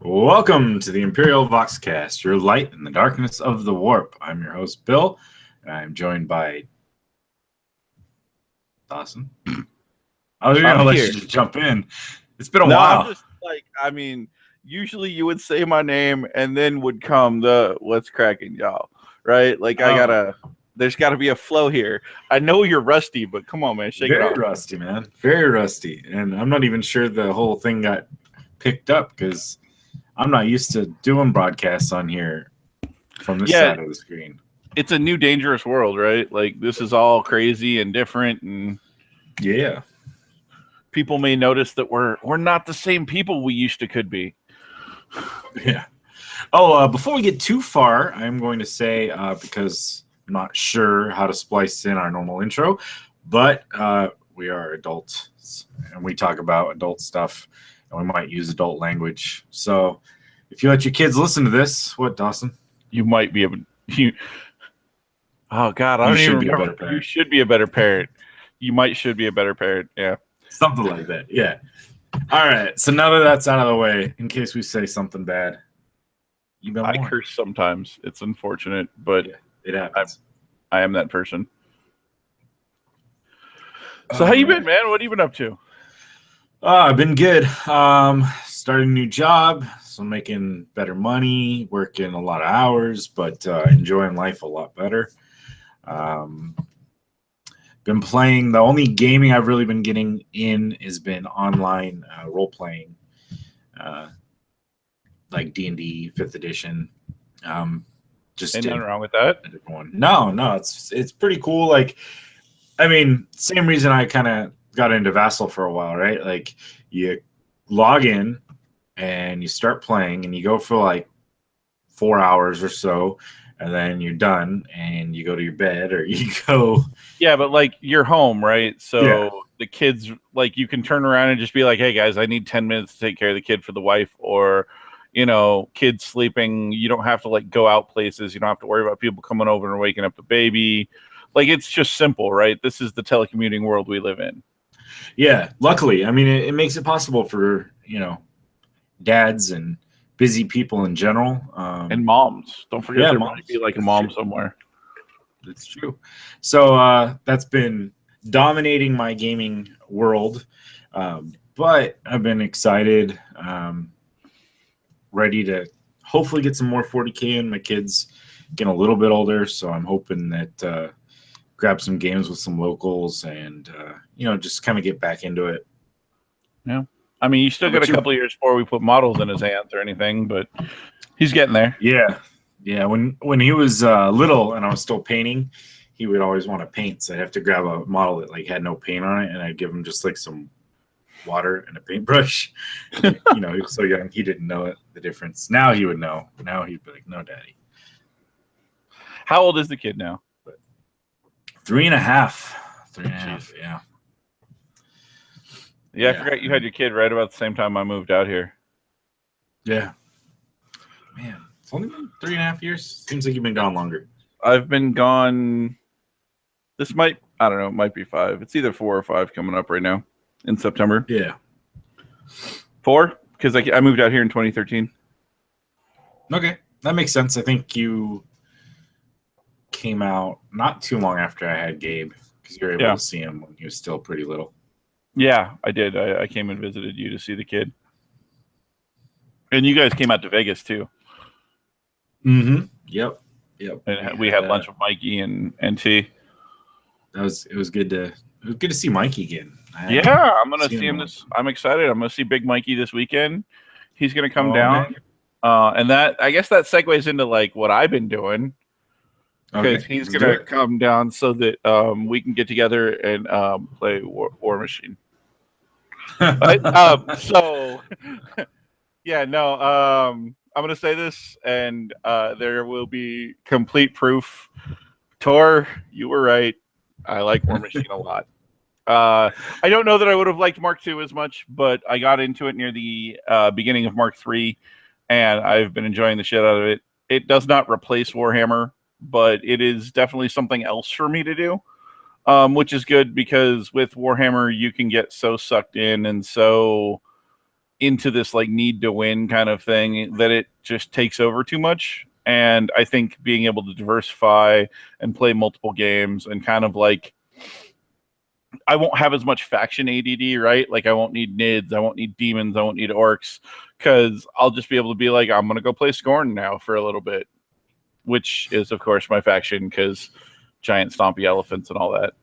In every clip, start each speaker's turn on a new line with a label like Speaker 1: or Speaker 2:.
Speaker 1: Welcome to the Imperial Voxcast, your light in the darkness of the warp. I'm your host, Bill, and I'm joined by Dawson. I was going to let you just jump in. It's been a while.
Speaker 2: I'm just usually you would say my name and then would come the what's cracking, y'all, right? There's got to be a flow here. I know you're rusty, but come on, man, shake it off.
Speaker 1: Very rusty, man. Very rusty. And I'm not even sure the whole thing got picked up because I'm not used to doing broadcasts on here from this side of the screen.
Speaker 2: It's a new dangerous world, right? Like, this is all crazy and different, and
Speaker 1: yeah,
Speaker 2: people may notice that we're not the same people we used to could be.
Speaker 1: Yeah. Oh, before we get too far, I'm going to say, because I'm not sure how to splice in our normal intro, but we are adults and we talk about adult stuff and we might use adult language. So if you let your kids listen to this, what, Dawson?
Speaker 2: You might be able to. Oh, God, I don't even remember. You should be a better parent. You should be a better parent. Yeah.
Speaker 1: Something like that. Yeah. All right. So now that that's out of the way, in case we say something bad,
Speaker 2: I curse sometimes. It's unfortunate, but
Speaker 1: yeah, it happens.
Speaker 2: I am that person. So how you been, man? What have you been up to?
Speaker 1: I've been good. Starting a new job, so making better money, working a lot of hours, but enjoying life a lot better. Been playing. The only gaming I've really been getting in has been online role playing, like D&D 5th edition. Just
Speaker 2: ain't nothing wrong with that.
Speaker 1: No, it's pretty cool. Like, I mean, same reason I kind of got into Vassal for a while, right? Like, you log in and you start playing, and you go for like 4 hours or so, and then you're done, and you go to your bed, or you go.
Speaker 2: Yeah, but like, you're home, right? So the kids, like, you can turn around and just be like, "Hey guys, I need 10 minutes to take care of the kid for the wife," or, you know, kids sleeping. You don't have to like go out places. You don't have to worry about people coming over and waking up the baby. Like, it's just simple, right? This is the telecommuting world we live in.
Speaker 1: Yeah, luckily, I mean, it makes it possible for, dads and busy people in general.
Speaker 2: And moms. Don't forget there might be like a mom somewhere.
Speaker 1: That's true. So that's been dominating my gaming world. But I've been excited, ready to hopefully get some more 40K in. My kids getting a little bit older, so I'm hoping that grab some games with some locals and, just kind of get back into it.
Speaker 2: Yeah. I mean, you still got a couple of years before we put models in his hands or anything, but he's getting there.
Speaker 1: Yeah. Yeah. When he was little and I was still painting, he would always want to paint. So I'd have to grab a model that like had no paint on it, and I'd give him just like some water and a paintbrush. He was so young, he didn't know the difference. Now he would know. Now he'd be like, "No, Daddy."
Speaker 2: How old is the kid now?
Speaker 1: 3.5. 3.5. Yeah.
Speaker 2: Yeah, I forgot you had your kid right about the same time I moved out here.
Speaker 1: Yeah. Man, it's only been 3.5 years. Seems like you've been gone longer.
Speaker 2: I've been gone. It might be 5. It's either 4 or 5 coming up right now in September.
Speaker 1: Yeah.
Speaker 2: 4? Because I moved out here in 2013.
Speaker 1: Okay. That makes sense. I think you came out not too long after I had Gabe, because you were able to see him when he was still pretty little.
Speaker 2: Yeah, I did. I came and visited you to see the kid. And you guys came out to Vegas too.
Speaker 1: Mm-hmm. Yep.
Speaker 2: And we had lunch with Mikey and T.
Speaker 1: It was good to see Mikey again.
Speaker 2: I'm gonna see him I'm excited. I'm gonna see Big Mikey this weekend. He's gonna come down. And that, I guess, that segues into like what I've been doing. Because he's going to come down so that we can get together and play War Machine. I'm going to say this, and there will be complete proof. Tor, you were right. I like War Machine a lot. I don't know that I would have liked Mark II as much, but I got into it near the beginning of Mark III, and I've been enjoying the shit out of it. It does not replace Warhammer, but it is definitely something else for me to do, which is good, because with Warhammer, you can get so sucked in and so into this like need to win kind of thing that it just takes over too much. And I think being able to diversify and play multiple games and kind of like, I won't have as much faction ADD, right? Like I won't need Nids, I won't need demons, I won't need orcs, because I'll just be able to be like, I'm gonna go play Scorn now for a little bit, which is of course my faction because giant stompy elephants and all that.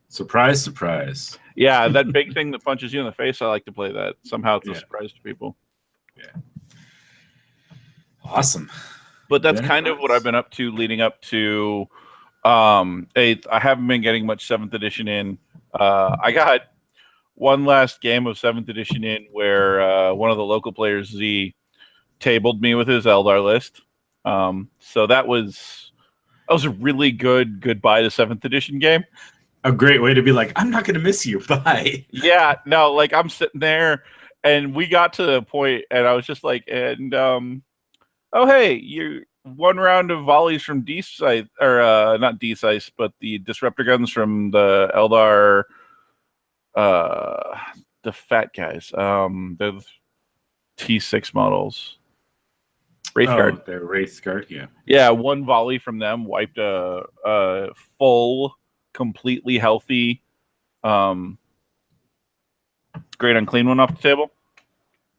Speaker 1: Surprise, surprise.
Speaker 2: Yeah, that big thing that punches you in the face, I like to play that. Somehow it's a
Speaker 1: Yeah.
Speaker 2: surprise to people.
Speaker 1: Yeah. Awesome.
Speaker 2: But that's kind of what I've been up to leading up to 8th. I haven't been getting much 7th edition in. I got one last game of 7th edition in where one of the local players, Z, tabled me with his Eldar list. So that was a really good goodbye to 7th edition game.
Speaker 1: A great way to be like, I'm not going to miss you. Bye.
Speaker 2: Yeah, no, like I'm sitting there and we got to the point and I was just like, and oh, hey, you one round of volleys from D-Sice, or not D-Sice, but the Disruptor guns from the Eldar, the fat guys, the T6 models. Wraithguard.
Speaker 1: They're Wraithguard, yeah.
Speaker 2: Yeah, one volley from them wiped a full, completely healthy, great unclean one off the table.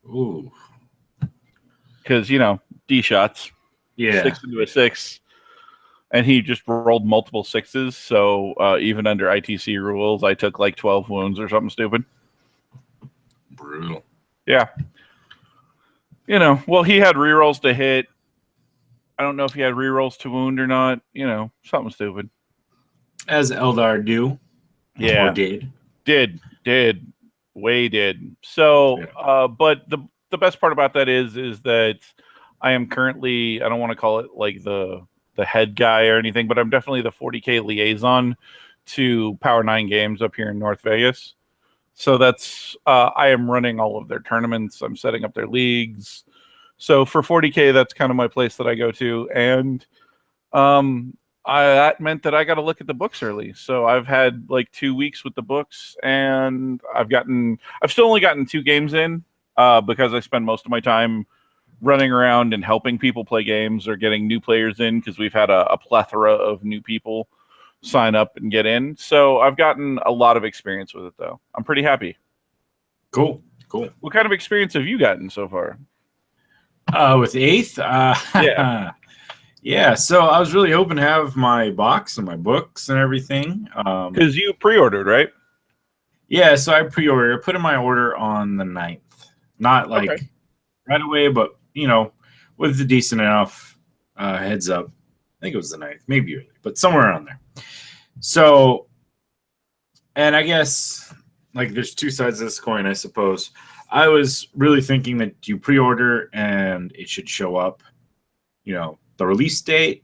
Speaker 1: Ooh.
Speaker 2: Because, D shots.
Speaker 1: Yeah.
Speaker 2: 6 into a 6. And he just rolled multiple 6s. So even under ITC rules, I took like 12 wounds or something stupid.
Speaker 1: Brutal.
Speaker 2: Yeah. Well, he had rerolls to hit. I don't know if he had rerolls to wound or not. Something stupid.
Speaker 1: As Eldar do.
Speaker 2: Yeah.
Speaker 1: Or did.
Speaker 2: Did. Way did. So,
Speaker 1: yeah.
Speaker 2: But the best part about that is that I am currently, I don't want to call it like the head guy or anything, but I'm definitely the 40K liaison to Power 9 Games up here in North Vegas. So that's, I am running all of their tournaments. I'm setting up their leagues. So for 40K, that's kind of my place that I go to. And that meant that I got to look at the books early. So I've had like 2 weeks with the books and I've still only gotten 2 games in because I spend most of my time running around and helping people play games or getting new players in because we've had a plethora of new people sign up and get in. So I've gotten a lot of experience with it, though. I'm pretty happy.
Speaker 1: Cool.
Speaker 2: What kind of experience have you gotten so far?
Speaker 1: With 8th?
Speaker 2: Yeah.
Speaker 1: Yeah, so I was really hoping to have my box and my books and everything.
Speaker 2: Because you pre-ordered, right?
Speaker 1: Yeah, so I pre-ordered. I put in my order on the 9th. Not like right away, but, with a decent enough heads up. I think it was the 9th, maybe early, but somewhere around there. So, and I guess, like, there's 2 sides of this coin, I suppose. I was really thinking that you pre-order and it should show up, the release date,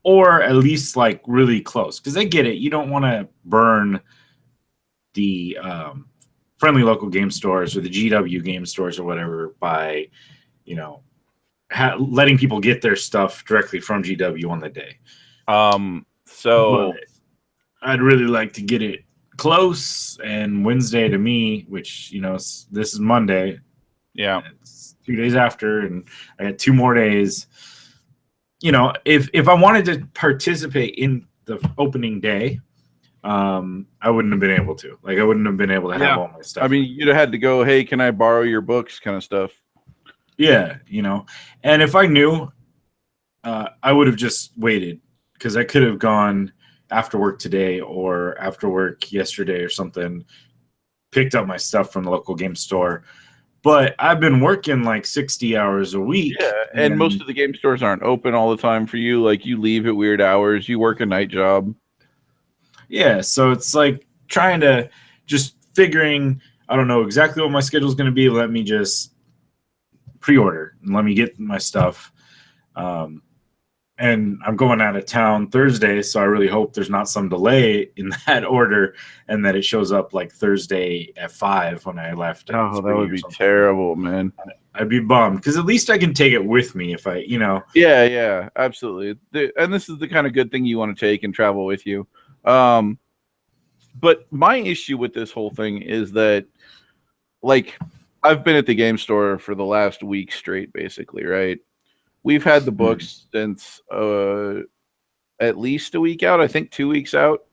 Speaker 1: or at least, like, really close. Because I get it. You don't want to burn the friendly local game stores or the GW game stores or whatever by, letting people get their stuff directly from GW on the day.
Speaker 2: So
Speaker 1: but I'd really like to get it close, and Wednesday to me, which this is Monday.
Speaker 2: Yeah,
Speaker 1: it's 2 days after, and I got 2 more days. If I wanted to participate in the opening day, I wouldn't have been able to. Like, I wouldn't have been able to have all my stuff.
Speaker 2: I mean, you'd have had to go, hey, can I borrow your books kind of stuff.
Speaker 1: Yeah, and if I knew, I would have just waited, because I could have gone after work today or after work yesterday or something, picked up my stuff from the local game store. But I've been working like 60 hours a week.
Speaker 2: Yeah, and most of the game stores aren't open all the time for you. Like, you leave at weird hours. You work a night job.
Speaker 1: Yeah, so it's like trying to just figuring, I don't know exactly what my schedule is going to be. Let me just pre-order and let me get my stuff. And I'm going out of town Thursday, so I really hope there's not some delay in that order and that it shows up like Thursday at 5 when I left.
Speaker 2: Oh, that would be terrible, man.
Speaker 1: I'd be bummed, because at least I can take it with me if I,
Speaker 2: Yeah, absolutely. And this is the kind of good thing you want to take and travel with you. But my issue with this whole thing is that, like, I've been at the game store for the last week straight, basically, right? We've had the books since at least a week out. I think 2 weeks out,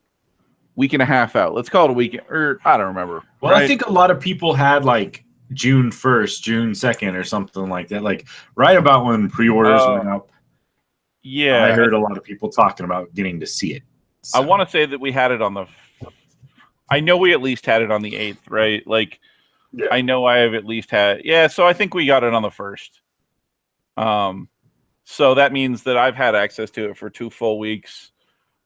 Speaker 2: week and a half out. Let's call it a week, or I don't remember.
Speaker 1: Well,
Speaker 2: right?
Speaker 1: I think a lot of people had like June 1st, June 2nd, or something like that. Like right about when pre-orders went up.
Speaker 2: Yeah,
Speaker 1: I heard a lot of people talking about getting to see it.
Speaker 2: So. I want to say that we had it on the. I know we at least had it on the 8th, right? Like, yeah. I know I have at least had. Yeah, so I think we got it on the 1st. So that means that I've had access to it for 2 full weeks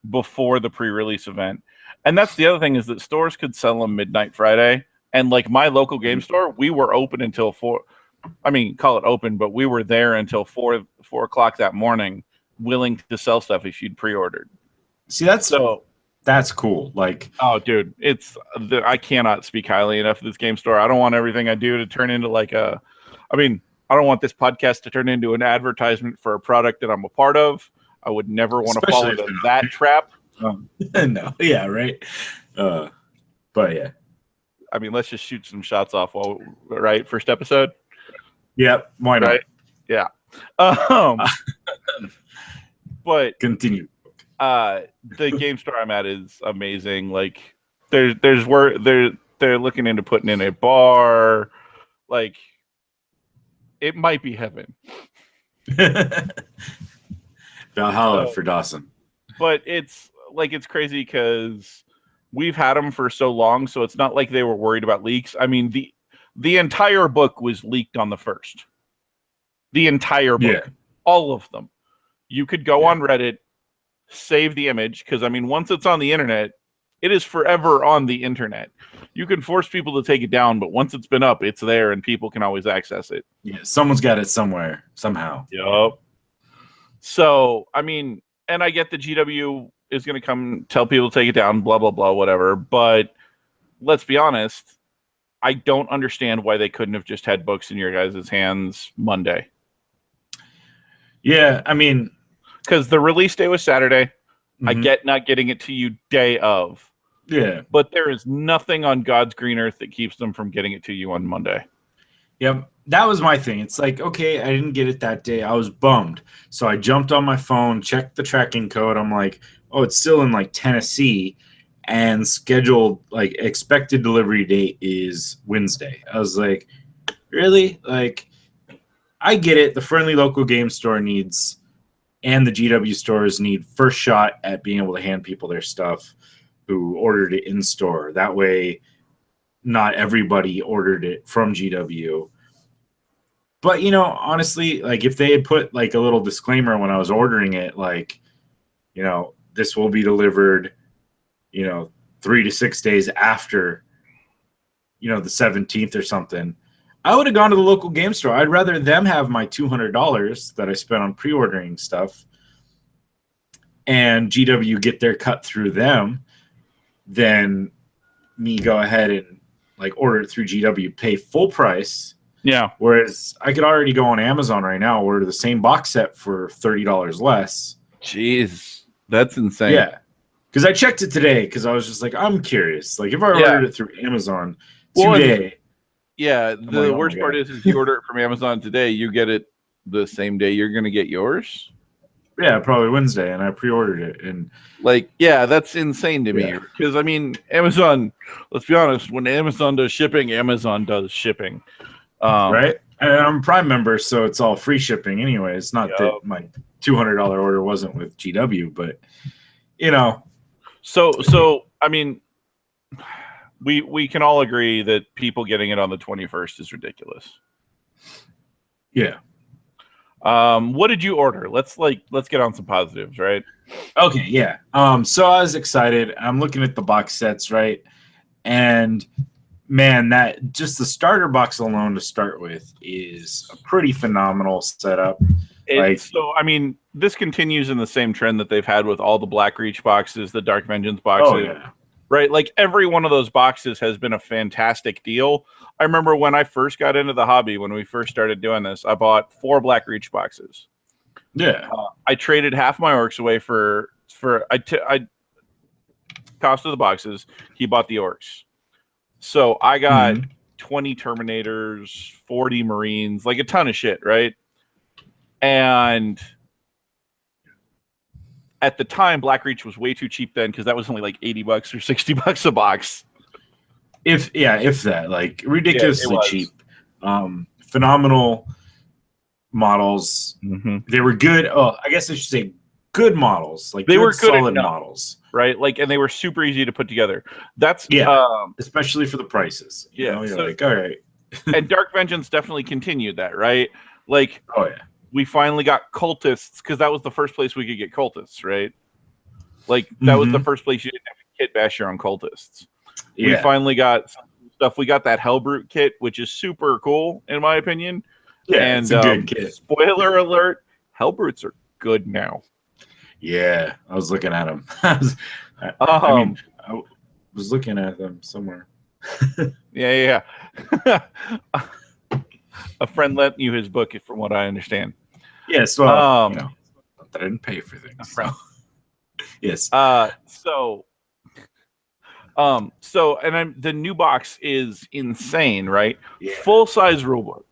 Speaker 2: before the pre-release event. And that's the other thing, is that stores could sell them midnight Friday. And like my local game store, we were open until 4. I mean, call it open, but we were there until 4 o'clock that morning, willing to sell stuff if you'd pre-ordered.
Speaker 1: See, that's cool. Like,
Speaker 2: oh, dude, I cannot speak highly enough of this game store. I don't want everything I do to turn into like a. I mean, I don't want this podcast to turn into an advertisement for a product that I'm a part of. I would never want to fall into that trap.
Speaker 1: No, yeah, right. But yeah,
Speaker 2: I mean, let's just shoot some shots off. Right, first episode.
Speaker 1: Yep, why not?
Speaker 2: Right? Yeah. But
Speaker 1: continue.
Speaker 2: The game store I'm at is amazing. Like, there's where they're looking into putting in a bar. Like, it might be heaven.
Speaker 1: Valhalla for Dawson.
Speaker 2: But it's crazy because we've had them for so long, so it's not like they were worried about leaks. I mean, the entire book was leaked on the 1st. The entire book. All of them. You could go on Reddit, save the image, because, I mean, once it's on the internet, it is forever on the internet. You can force people to take it down, but once it's been up, it's there, and people can always access it.
Speaker 1: Yeah, someone's got it somewhere, somehow.
Speaker 2: Yup. So, I mean, and I get the GW is going to come tell people to take it down, blah, blah, blah, whatever. But let's be honest, I don't understand why they couldn't have just had books in your guys' hands Monday.
Speaker 1: Yeah, I mean,
Speaker 2: because the release day was Saturday. I get not getting it to you day of.
Speaker 1: Yeah.
Speaker 2: But there is nothing on God's green earth that keeps them from getting it to you on Monday.
Speaker 1: Yep. That was my thing. It's like, okay, I didn't get it that day. I was bummed. So I jumped on my phone, checked the tracking code. I'm like, oh, it's still in like Tennessee, and scheduled, like, expected delivery date is Wednesday. I was like, really? Like, I get it. The friendly local game store needs, and the GW stores need first shot at being able to hand people their stuff who ordered it in store. That way, not everybody ordered it from GW. But, you know, honestly, like, if they had put like a little disclaimer when I was ordering it, like, you know, this will be delivered, you know, 3 to 6 days after, you know, the 17th or something, I would have gone to the local game store. I'd rather them have my $200 that I spent on pre-ordering stuff and GW get their cut through them than me go ahead and like order it through GW, pay full price.
Speaker 2: Yeah.
Speaker 1: Whereas I could already go on Amazon right now, order the same box set for $30 less.
Speaker 2: Jeez, that's insane.
Speaker 1: Yeah. Because I checked it today because I was just like, I'm curious. Like, if I ordered it through Amazon today.
Speaker 2: Yeah, the worst part is if you order it from Amazon today, you get it the same day you're going to get yours.
Speaker 1: Yeah, probably Wednesday, and I pre-ordered it. And
Speaker 2: like, yeah, that's insane to me. Because, I mean, Amazon, let's be honest, when Amazon does shipping, Amazon does shipping.
Speaker 1: Right? And I'm a Prime member, so it's all free shipping anyway. It's not that my $200 order wasn't with GW, but, you know.
Speaker 2: So I mean, we can all agree that people getting it on the 21st is ridiculous.
Speaker 1: Yeah.
Speaker 2: What did you order? Let's get on some positives, right?
Speaker 1: Okay, yeah. So I was excited. I'm looking at the box sets, right? And man, that just the starter box alone to start with is a pretty phenomenal setup.
Speaker 2: So, I mean, this continues in the same trend that they've had with all the Black Reach boxes, the Dark Vengeance boxes.
Speaker 1: Oh, yeah.
Speaker 2: Right? Like, every one of those boxes has been a fantastic deal. I remember when I first got into the hobby, when we first started doing this, I bought 4 Black Reach boxes.
Speaker 1: Yeah.
Speaker 2: I traded half my orcs away for cost of the boxes. He bought the orcs. So I got 20 Terminators, 40 Marines, like a ton of shit, right? And at the time, Blackreach was way too cheap then because that was only like $80 or $60 a box.
Speaker 1: If that, like ridiculously
Speaker 2: it was.
Speaker 1: cheap. Phenomenal models.
Speaker 2: Mm-hmm.
Speaker 1: They were good. Oh, I guess I should say good models. Like
Speaker 2: they
Speaker 1: good,
Speaker 2: were good
Speaker 1: solid
Speaker 2: enough,
Speaker 1: models,
Speaker 2: right? Like, and they were super easy to put together. That's
Speaker 1: especially for the prices. You know, you're like, all right.
Speaker 2: And Dark Vengeance definitely continued that, right? Like,
Speaker 1: oh yeah,
Speaker 2: we finally got cultists because that was the first place we could get cultists, right? Like that was the first place you didn't have to kit bash your own cultists. Yeah. We finally got some stuff. We got that Hellbrute kit, which is super cool in my opinion.
Speaker 1: Yeah, and it's a good kit.
Speaker 2: Spoiler alert: Hellbrutes are good now.
Speaker 1: Yeah, I was looking at them. I was looking at them somewhere.
Speaker 2: yeah. A friend lent you his book, from what I understand.
Speaker 1: Yes, well, you know, I didn't pay for things. So. Yes.
Speaker 2: The new box is insane, right?
Speaker 1: Yeah.
Speaker 2: Full size rulebook,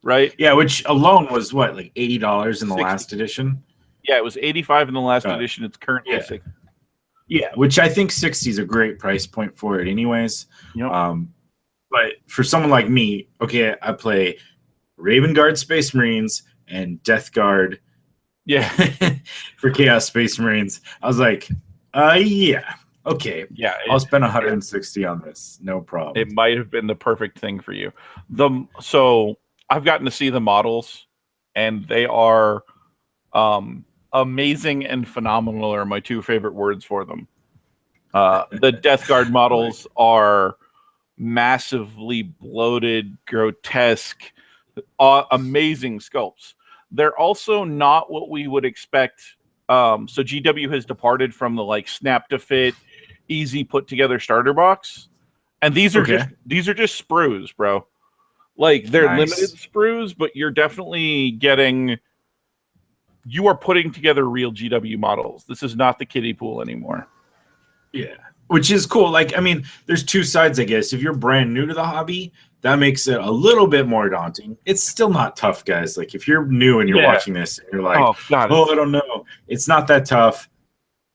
Speaker 2: right?
Speaker 1: Yeah, which alone was what, like $80 in the last edition?
Speaker 2: Yeah, it was $85 in the last edition. It's currently $60.
Speaker 1: Yeah, which I think 60 is a great price point for it, anyways.
Speaker 2: Yep.
Speaker 1: But for someone like me, okay, I play Raven Guard Space Marines and Death Guard.
Speaker 2: Yeah.
Speaker 1: For Chaos Space Marines, I was like, yeah, okay,
Speaker 2: yeah,
Speaker 1: I'll spend 160 on this, no problem.
Speaker 2: It might have been the perfect thing for you. So I've gotten to see the models, and they are amazing and phenomenal are my two favorite words for them. The Death Guard models are massively bloated, grotesque, amazing sculpts. They're also not what we would expect. So GW has departed from the like snap to fit, easy put together starter box, and these are just sprues, bro. Like they're limited sprues, but you're definitely getting. You are putting together real GW models. This is not the kiddie pool anymore.
Speaker 1: Yeah, which is cool. Like, I mean, there's two sides, I guess. If you're brand new to the hobby, that makes it a little bit more daunting. It's still not tough, guys. Like, if you're new and you're watching this and you're like, I don't know. It's not that tough.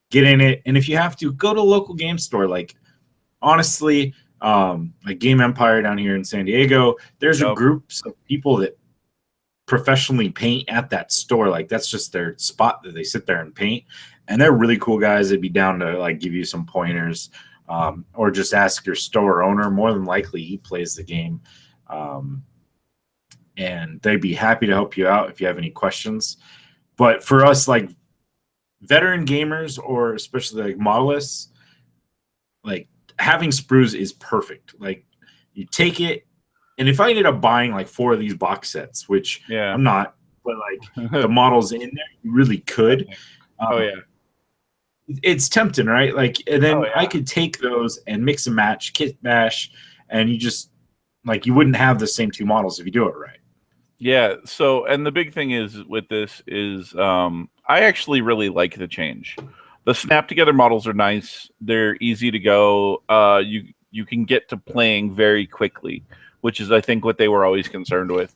Speaker 1: Get in it. And if you have to, go to a local game store. Like, honestly, like Game Empire down here in San Diego, there's a groups of people that professionally paint at that store. Like, that's just their spot that they sit there and paint. And they're really cool guys. They'd be down to, like, give you some pointers. Or just ask your store owner. More than likely, he plays the game, and they'd be happy to help you out if you have any questions. But for us, like veteran gamers, or especially like modelists, like having sprues is perfect. Like you take it, and if I ended up buying like 4 of these box sets, which I'm not, but like the models in there, you really could. It's tempting, right? Like, and then I could take those and mix and match, kit bash, and you just like you wouldn't have the same 2 models if you do it right.
Speaker 2: Yeah. So, and the big thing is with this is I actually really like the change. The snap together models are nice. They're easy to go. You can get to playing very quickly, which is I think what they were always concerned with.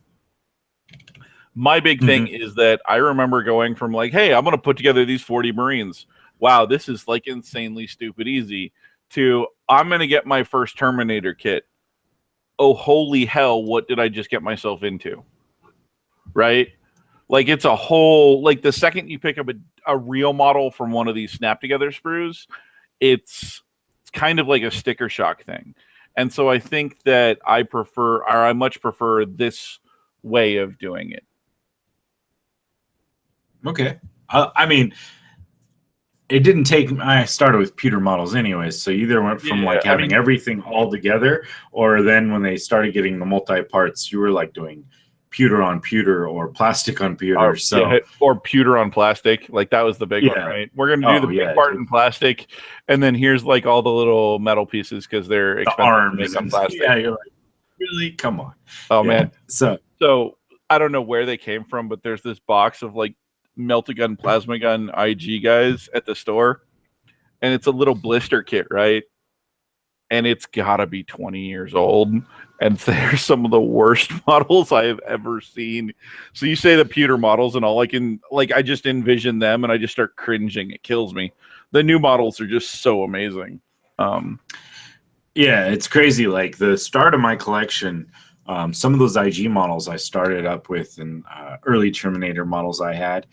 Speaker 2: My big thing is that I remember going from like, hey, I'm going to put together these 40 Marines. Wow, this is like insanely stupid easy, to I'm going to get my first Terminator kit. Oh, holy hell, what did I just get myself into? Right? Like it's a whole, like the second you pick up a real model from one of these snap together sprues, it's kind of like a sticker shock thing. And so I think that I much prefer this way of doing it.
Speaker 1: Okay. I mean, it didn't take. I started with pewter models anyways, so you either went from like having everything all together, or then when they started getting the multi parts, you were like doing pewter on pewter or plastic on pewter.
Speaker 2: Or pewter on plastic. Like that was the big one, right? We're gonna do the big part in plastic, and then here's like all the little metal pieces because they're expensive to make on plastic.
Speaker 1: Yeah, you're like, really? Come on.
Speaker 2: Oh man.
Speaker 1: So
Speaker 2: I don't know where they came from, but there's this box of like melt-a-gun, plasma gun IG guys at the store, and it's a little blister kit, right? and it's gotta be 20 years old. And they're some of the worst models I have ever seen. So you say the pewter models, and all I just envision them, and I just start cringing. It kills me. The new models are just so amazing.
Speaker 1: Yeah, it's crazy. Like the start of my collection, some of those IG models I started up with and early Terminator models I had,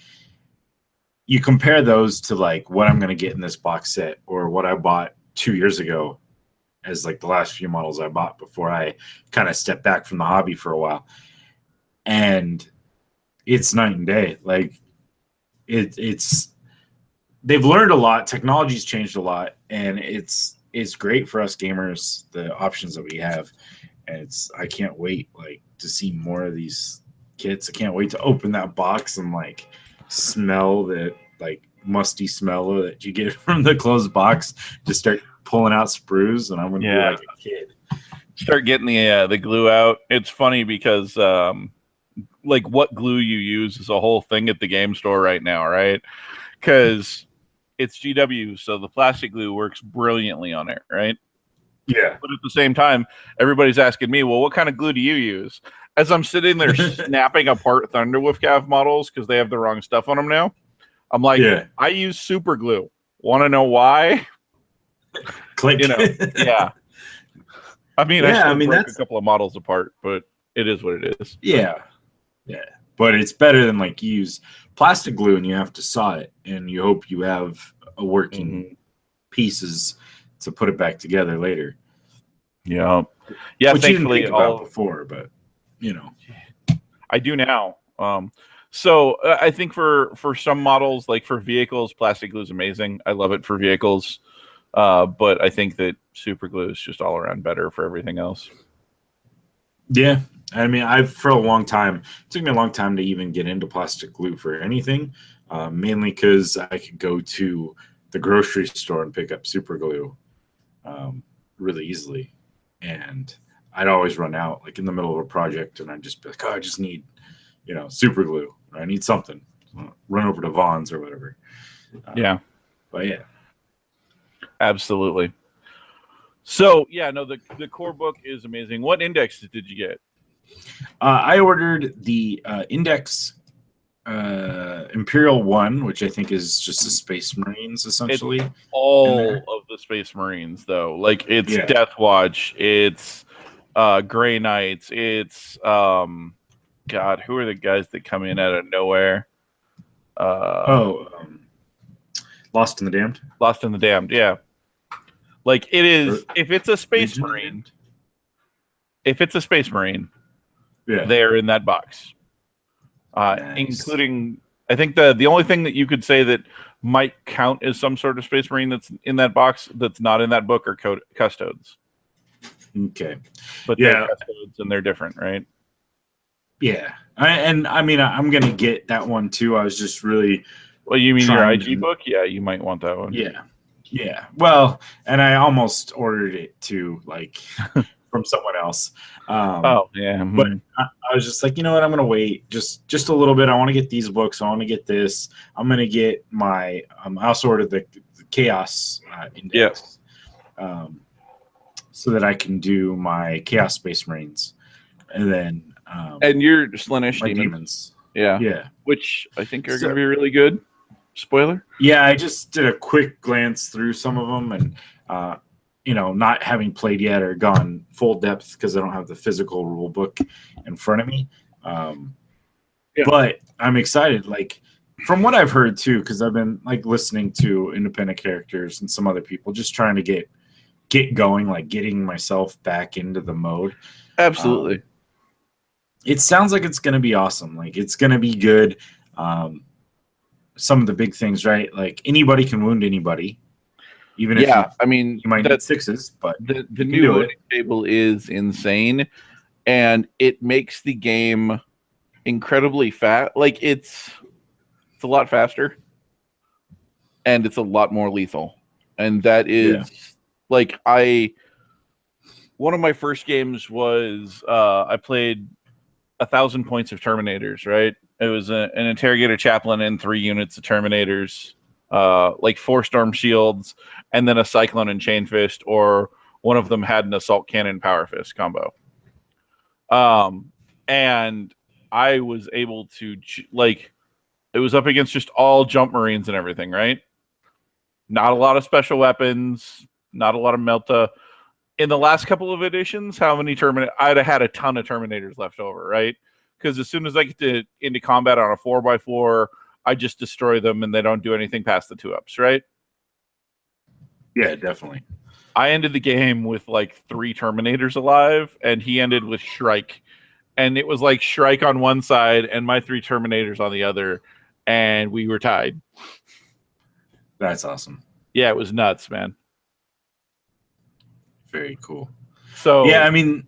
Speaker 1: you compare those to like what I'm going to get in this box set or what I bought 2 years ago as like the last few models I bought before I kind of stepped back from the hobby for a while. And it's night and day. Like it's they've learned a lot. Technology's changed a lot, and it's great for us gamers, the options that we have. And I can't wait like to see more of these kits. I can't wait to open that box and like smell the like musty smell that you get from the closed box. Just start pulling out sprues, and I'm gonna be like a kid.
Speaker 2: Start getting the glue out. It's funny because like what glue you use is a whole thing at the game store right now, right? Because it's GW, so the plastic glue works brilliantly on it, right?
Speaker 1: Yeah.
Speaker 2: But at the same time, everybody's asking me, well, what kind of glue do you use? As I'm sitting there snapping apart Thunderwolf Cav models because they have the wrong stuff on them now, I'm like, I use super glue. Want to know why?
Speaker 1: Click.
Speaker 2: Yeah. I mean, I broke
Speaker 1: that's
Speaker 2: a couple of models apart, but it is what it is.
Speaker 1: Yeah. Yeah. But it's better than like you use plastic glue and you have to saw it and you hope you have a working pieces to put it back together later.
Speaker 2: Yeah.
Speaker 1: Which you didn't think about before, but
Speaker 2: I do now. So I think for some models, like for vehicles, plastic glue is amazing. I love it for vehicles. But I think that super glue is just all around better for everything else.
Speaker 1: Yeah. I mean, for a long time, it took me a long time to even get into plastic glue for anything, mainly because I could go to the grocery store and pick up super glue really easily. And I'd always run out like in the middle of a project and I'd just be like, oh, I just need, super glue. I need something. Run over to Vaughn's or whatever.
Speaker 2: Yeah.
Speaker 1: But yeah.
Speaker 2: Absolutely. So, the core book is amazing. What index did you get?
Speaker 1: I ordered the Index Imperial 1, which I think is just the Space Marines, essentially.
Speaker 2: It's all of the Space Marines, though. Like, it's Death Watch, it's Grey Knights, it's, God, who are the guys that come in out of nowhere?
Speaker 1: Lost in the Damned?
Speaker 2: Lost in the Damned, yeah. Like, it is, if it's a Space Marine, they're in that box. Nice. Including, I think the only thing that you could say that might count as some sort of Space Marine that's in that box that's not in that book are Custodes.
Speaker 1: Okay.
Speaker 2: But they're Custodes and they're different, right?
Speaker 1: Yeah. I'm going to get that one too. I was just really...
Speaker 2: Well, you mean your IG book? Yeah, you might want that one.
Speaker 1: Yeah. Yeah. Well, and I almost ordered it too, like from someone else.
Speaker 2: Oh, yeah. Mm-hmm.
Speaker 1: But I was just like, you know what? I'm going to wait just a little bit. I want to get these books. I want to get this. I'm going to get my, I also ordered the Chaos Index so that I can do my Chaos Space Marines. And then.
Speaker 2: And your Slaanesh
Speaker 1: demons.
Speaker 2: Yeah.
Speaker 1: Yeah.
Speaker 2: Which I think are going to be really good. Spoiler?
Speaker 1: Yeah, I just did a quick glance through some of them and, not having played yet or gone full depth because I don't have the physical rule book in front of me. But I'm excited. Like, from what I've heard, too, because I've been, like, listening to independent characters and some other people just trying to get going, like, getting myself back into the mode.
Speaker 2: Absolutely.
Speaker 1: It sounds like it's going to be awesome. Like, it's going to be good. Some of the big things, right? Like anybody can wound anybody, even if you might need sixes. But
Speaker 2: the new wounding table is insane, and it makes the game incredibly fast. Like it's a lot faster, and it's a lot more lethal. And that is like one of my first games was I played 1,000 points of Terminators, right? It was an Interrogator Chaplain and 3 units of Terminators, like 4 Storm Shields, and then a Cyclone and Chain Fist, or One of them had an assault cannon power fist combo. And I was able to like, it was up against just all jump marines and everything, right? Not a lot of special weapons, not a lot of melta. In the last couple of editions, how many I'd have had a ton of Terminators left over, right? Because as soon as I get into combat on a 4x4, I just destroy them and they don't do anything past the 2-ups, right?
Speaker 1: Yeah, definitely.
Speaker 2: I ended the game with like 3 Terminators alive, and he ended with Shrike. And it was like Shrike on one side and my 3 Terminators on the other, and we were tied.
Speaker 1: That's awesome.
Speaker 2: Yeah, it was nuts, man.
Speaker 1: Very cool.
Speaker 2: So
Speaker 1: yeah, I mean,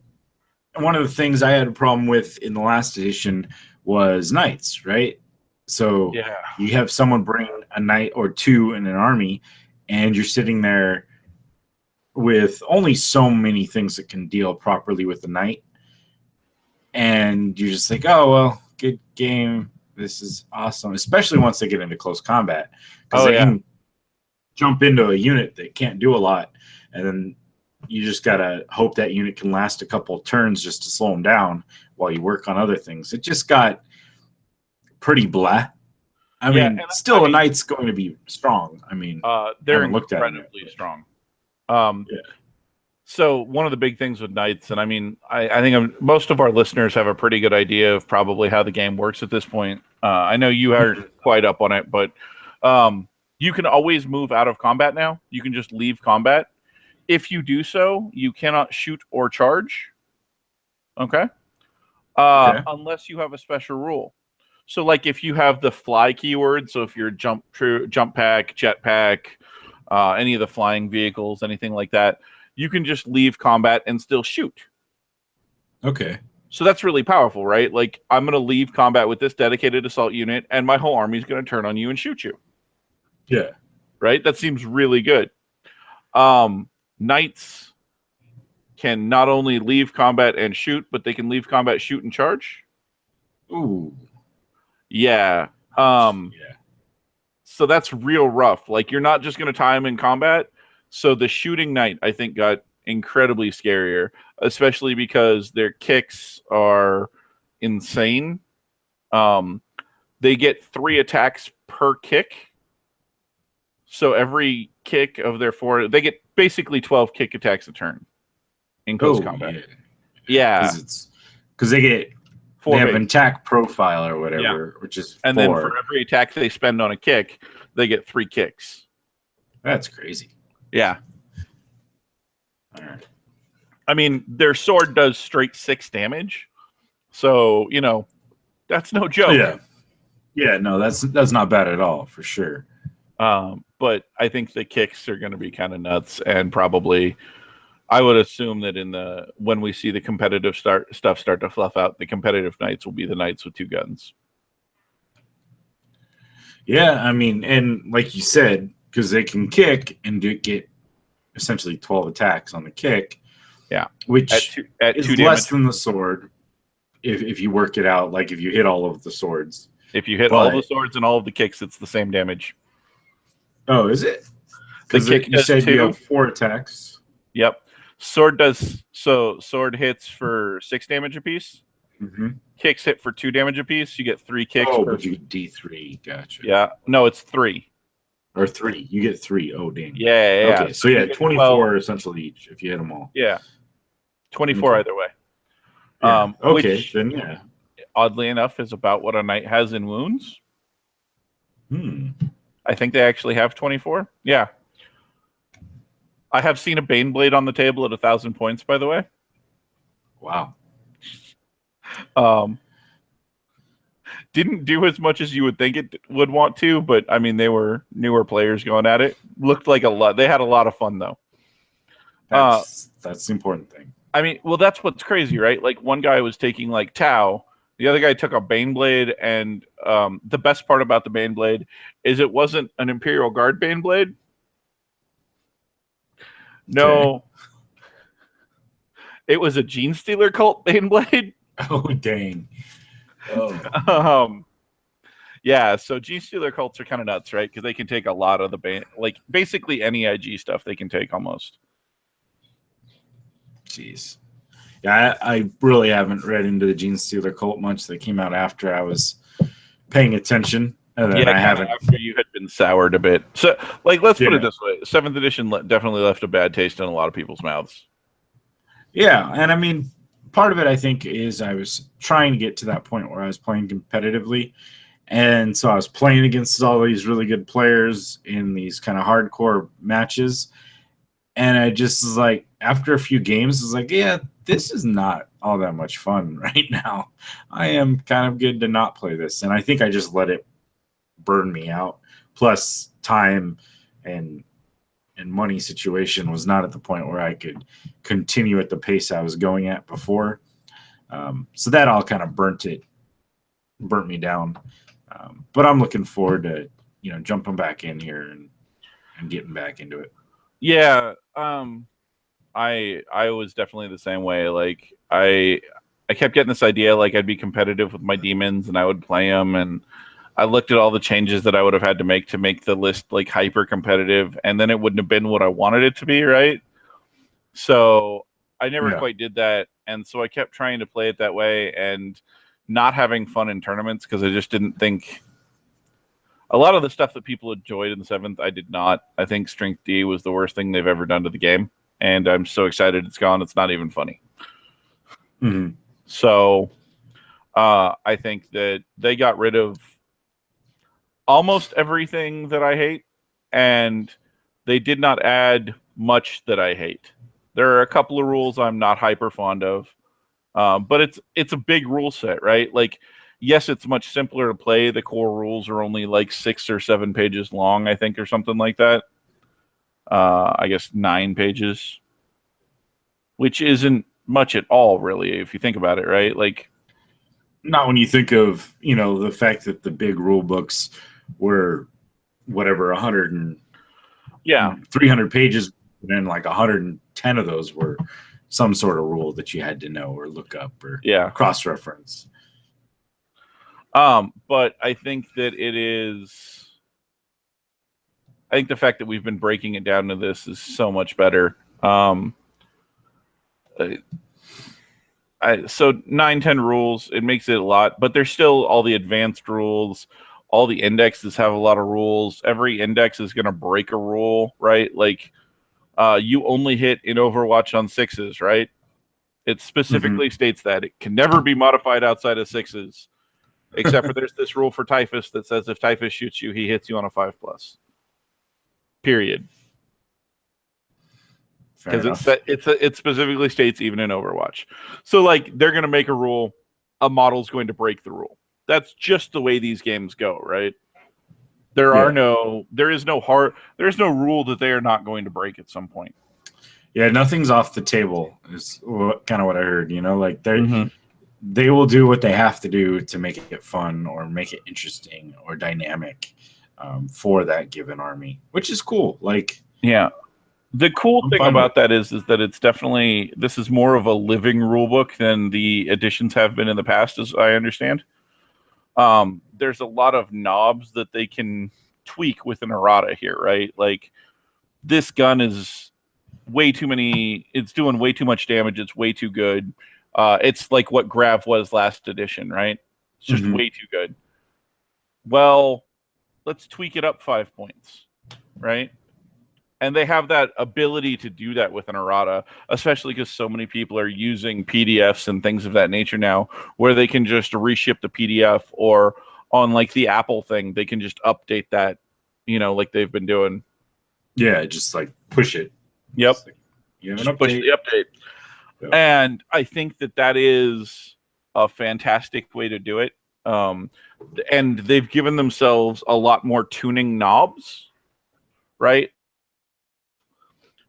Speaker 1: one of the things I had a problem with in the last edition was knights, right? So
Speaker 2: yeah,
Speaker 1: you have someone bring a knight or 2 in an army, and you're sitting there with only so many things that can deal properly with the knight. And you're just like, oh, well, good game. This is awesome, especially once they get into close combat. Because they can jump into a unit that can't do a lot, and then you just got to hope that unit can last a couple of turns just to slow them down while you work on other things. It just got pretty blah. I mean, still, a knight's going to be strong. I mean,
Speaker 2: they're incredibly strong. So one of the big things with knights, and I mean, I think most of our listeners have a pretty good idea of probably how the game works at this point. I know you are quite up on it, but you can always move out of combat now. You can just leave combat. If you do so, you cannot shoot or charge. Okay? Unless you have a special rule. So, like, if you have the fly keyword, so if you're jump pack, jet pack, any of the flying vehicles, anything like that, you can just leave combat and still shoot.
Speaker 1: Okay.
Speaker 2: So that's really powerful, right? Like, I'm going to leave combat with this dedicated assault unit, and my whole army is going to turn on you and shoot you.
Speaker 1: Yeah.
Speaker 2: Right? That seems really good. Knights can not only leave combat and shoot, but they can leave combat, shoot, and charge.
Speaker 1: Ooh.
Speaker 2: Yeah. So that's real rough. Like, you're not just going to tie them in combat. So the shooting knight, I think, got incredibly scarier, especially because their kicks are insane. They get 3 attacks per kick. So every kick of their 4, they get basically 12 kick attacks a turn in close combat. Yeah.
Speaker 1: Because they have an attack profile or whatever, which is 4.
Speaker 2: And then for every attack they spend on a kick, they get 3 kicks.
Speaker 1: That's crazy.
Speaker 2: Yeah.
Speaker 1: All right.
Speaker 2: I mean, their sword does straight 6 damage. So, that's no joke.
Speaker 1: Yeah. Yeah, no, that's not bad at all, for sure.
Speaker 2: But I think the kicks are going to be kind of nuts, and probably I would assume that when we see the competitive stuff start to fluff out, the competitive knights will be the knights with 2 guns.
Speaker 1: Yeah, I mean, and like you said, because they can kick and get essentially 12 attacks on the kick.
Speaker 2: Yeah,
Speaker 1: which is less than the sword if you work it out. Like if you hit all of the swords.
Speaker 2: If you hit all the swords and all of the kicks, it's the same damage.
Speaker 1: Oh, is it? Because you said you have 4 attacks.
Speaker 2: Yep. Sword hits for 6 damage apiece.
Speaker 1: Mm-hmm.
Speaker 2: Kicks hit for 2 damage apiece. You get 3 kicks.
Speaker 1: Oh, but you get D3. Gotcha.
Speaker 2: Yeah. No, it's 3.
Speaker 1: Or 3. You get 3. Oh, damn.
Speaker 2: Yeah.
Speaker 1: Okay, so yeah, 24 essentially each if you hit them all.
Speaker 2: Yeah. 24 either way.
Speaker 1: Yeah. Okay,
Speaker 2: which,
Speaker 1: then yeah.
Speaker 2: Oddly enough, is about what a knight has in wounds. I think they actually have 24. Yeah. I have seen a Baneblade on the table at 1,000 points, by the way.
Speaker 1: Wow.
Speaker 2: Didn't do as much as you would think it would want to, but I mean, they were newer players going at it. Looked like a lot. They had a lot of fun, though.
Speaker 1: That's the important thing.
Speaker 2: I mean, well, that's what's crazy, right? Like, one guy was taking, like, Tau. The other guy took a Baneblade, and the best part about the Baneblade is it wasn't an Imperial Guard Baneblade. No. Okay. It was a Gene Stealer Cult Baneblade.
Speaker 1: Oh, dang. Oh.
Speaker 2: Yeah, so Gene Stealer Cults are kind of nuts, right? Because they can take a lot of the basically any IG stuff they can take almost.
Speaker 1: Jeez. Yeah, I really haven't read into the Gene Stealer cult much. They came out after I was paying attention, and then
Speaker 2: Yeah,
Speaker 1: I
Speaker 2: kind of
Speaker 1: haven't.
Speaker 2: after you had been soured a bit. So, like, let's put it
Speaker 1: Yeah,
Speaker 2: this way: Seventh edition definitely left a bad taste in a lot of people's mouths.
Speaker 1: yeah, and I mean, part of it I think is I was trying to get to that point where I was playing competitively, and so I was playing against all these really good players in these kind of hardcore matches, and I just was like, after a few games, I was like, yeah, this is not all that much fun right now. I am kind of good to not play this, and I think I just let it burn me out. Plus, time and money situation was not at the point where I could continue at the pace I was going at before. So that all kind of burnt me down. But I'm looking forward to jumping back in here and getting back into it.
Speaker 2: Yeah, I was definitely the same way. Like I kept getting this idea like I'd be competitive with my demons and I would play them, and I looked at all the changes that I would have had to make the list like hyper competitive, and then it wouldn't have been what I wanted it to be, right? So I never
Speaker 1: Yeah,
Speaker 2: quite did that, and so I kept trying to play it that way and not having fun in tournaments because I just didn't think a lot of the stuff that people enjoyed in the seventh. I did not. I think Strength D was the worst thing they've ever done to the game, and I'm so excited it's gone. It's not even funny.
Speaker 1: mm-hmm.
Speaker 2: So I think that they got rid of almost everything that I hate, and they did not add much that I hate. There are a couple of rules I'm not hyper fond of, but it's a big rule set, right? Like, yes, it's much simpler to play. The core rules are only like 6 or 7 pages long, I think, or something like that. I guess 9 pages, which isn't much at all, really, if you think about it, right? Like,
Speaker 1: Not when you think of the fact that the big rule books were whatever 100 and
Speaker 2: yeah,
Speaker 1: 300 pages, and then like 110 of those were some sort of rule that you had to know or look up or
Speaker 2: yeah.
Speaker 1: cross reference.
Speaker 2: But I think that it is. I think the fact that we've been breaking it down to this is so much better. So 9, 10 rules, it makes it a lot, but there's still all the advanced rules. All the indexes have a lot of rules. Every index is going to break a rule, right? Like, you only hit in Overwatch on 6s, right? It specifically states that it can never be modified outside of 6s, except for there's this rule for Typhus that says if Typhus shoots you, he hits you on a 5+. Period. Because it specifically states even in Overwatch. So like they're gonna make a rule, a model's going to break the rule. That's just the way these games go, right? There is no rule that they are not going to break at some point.
Speaker 1: Yeah, nothing's off the table is kind of what I heard. Like they will do what they have to do to make it fun or make it interesting or dynamic for that given army, which is cool. Like,
Speaker 2: yeah. The cool thing about that is that it's definitely, this is more of a living rule book than the editions have been in the past, as I understand. There's a lot of knobs that they can tweak with an errata here, right? Like, this gun is way too many, it's doing way too much damage, it's way too good. It's like what Grav was last edition, right? It's just way too good. Well, let's tweak it up 5 points, right? And they have that ability to do that with an errata, especially because so many people are using PDFs and things of that nature now, where they can just reship the PDF, or on like the Apple thing, they can just update that, like they've been doing.
Speaker 1: Yeah, just like push it.
Speaker 2: Yep.
Speaker 1: Like, you have
Speaker 2: just
Speaker 1: an update.
Speaker 2: Push the update. Yep. And I think that is a fantastic way to do it. And they've given themselves a lot more tuning knobs, right?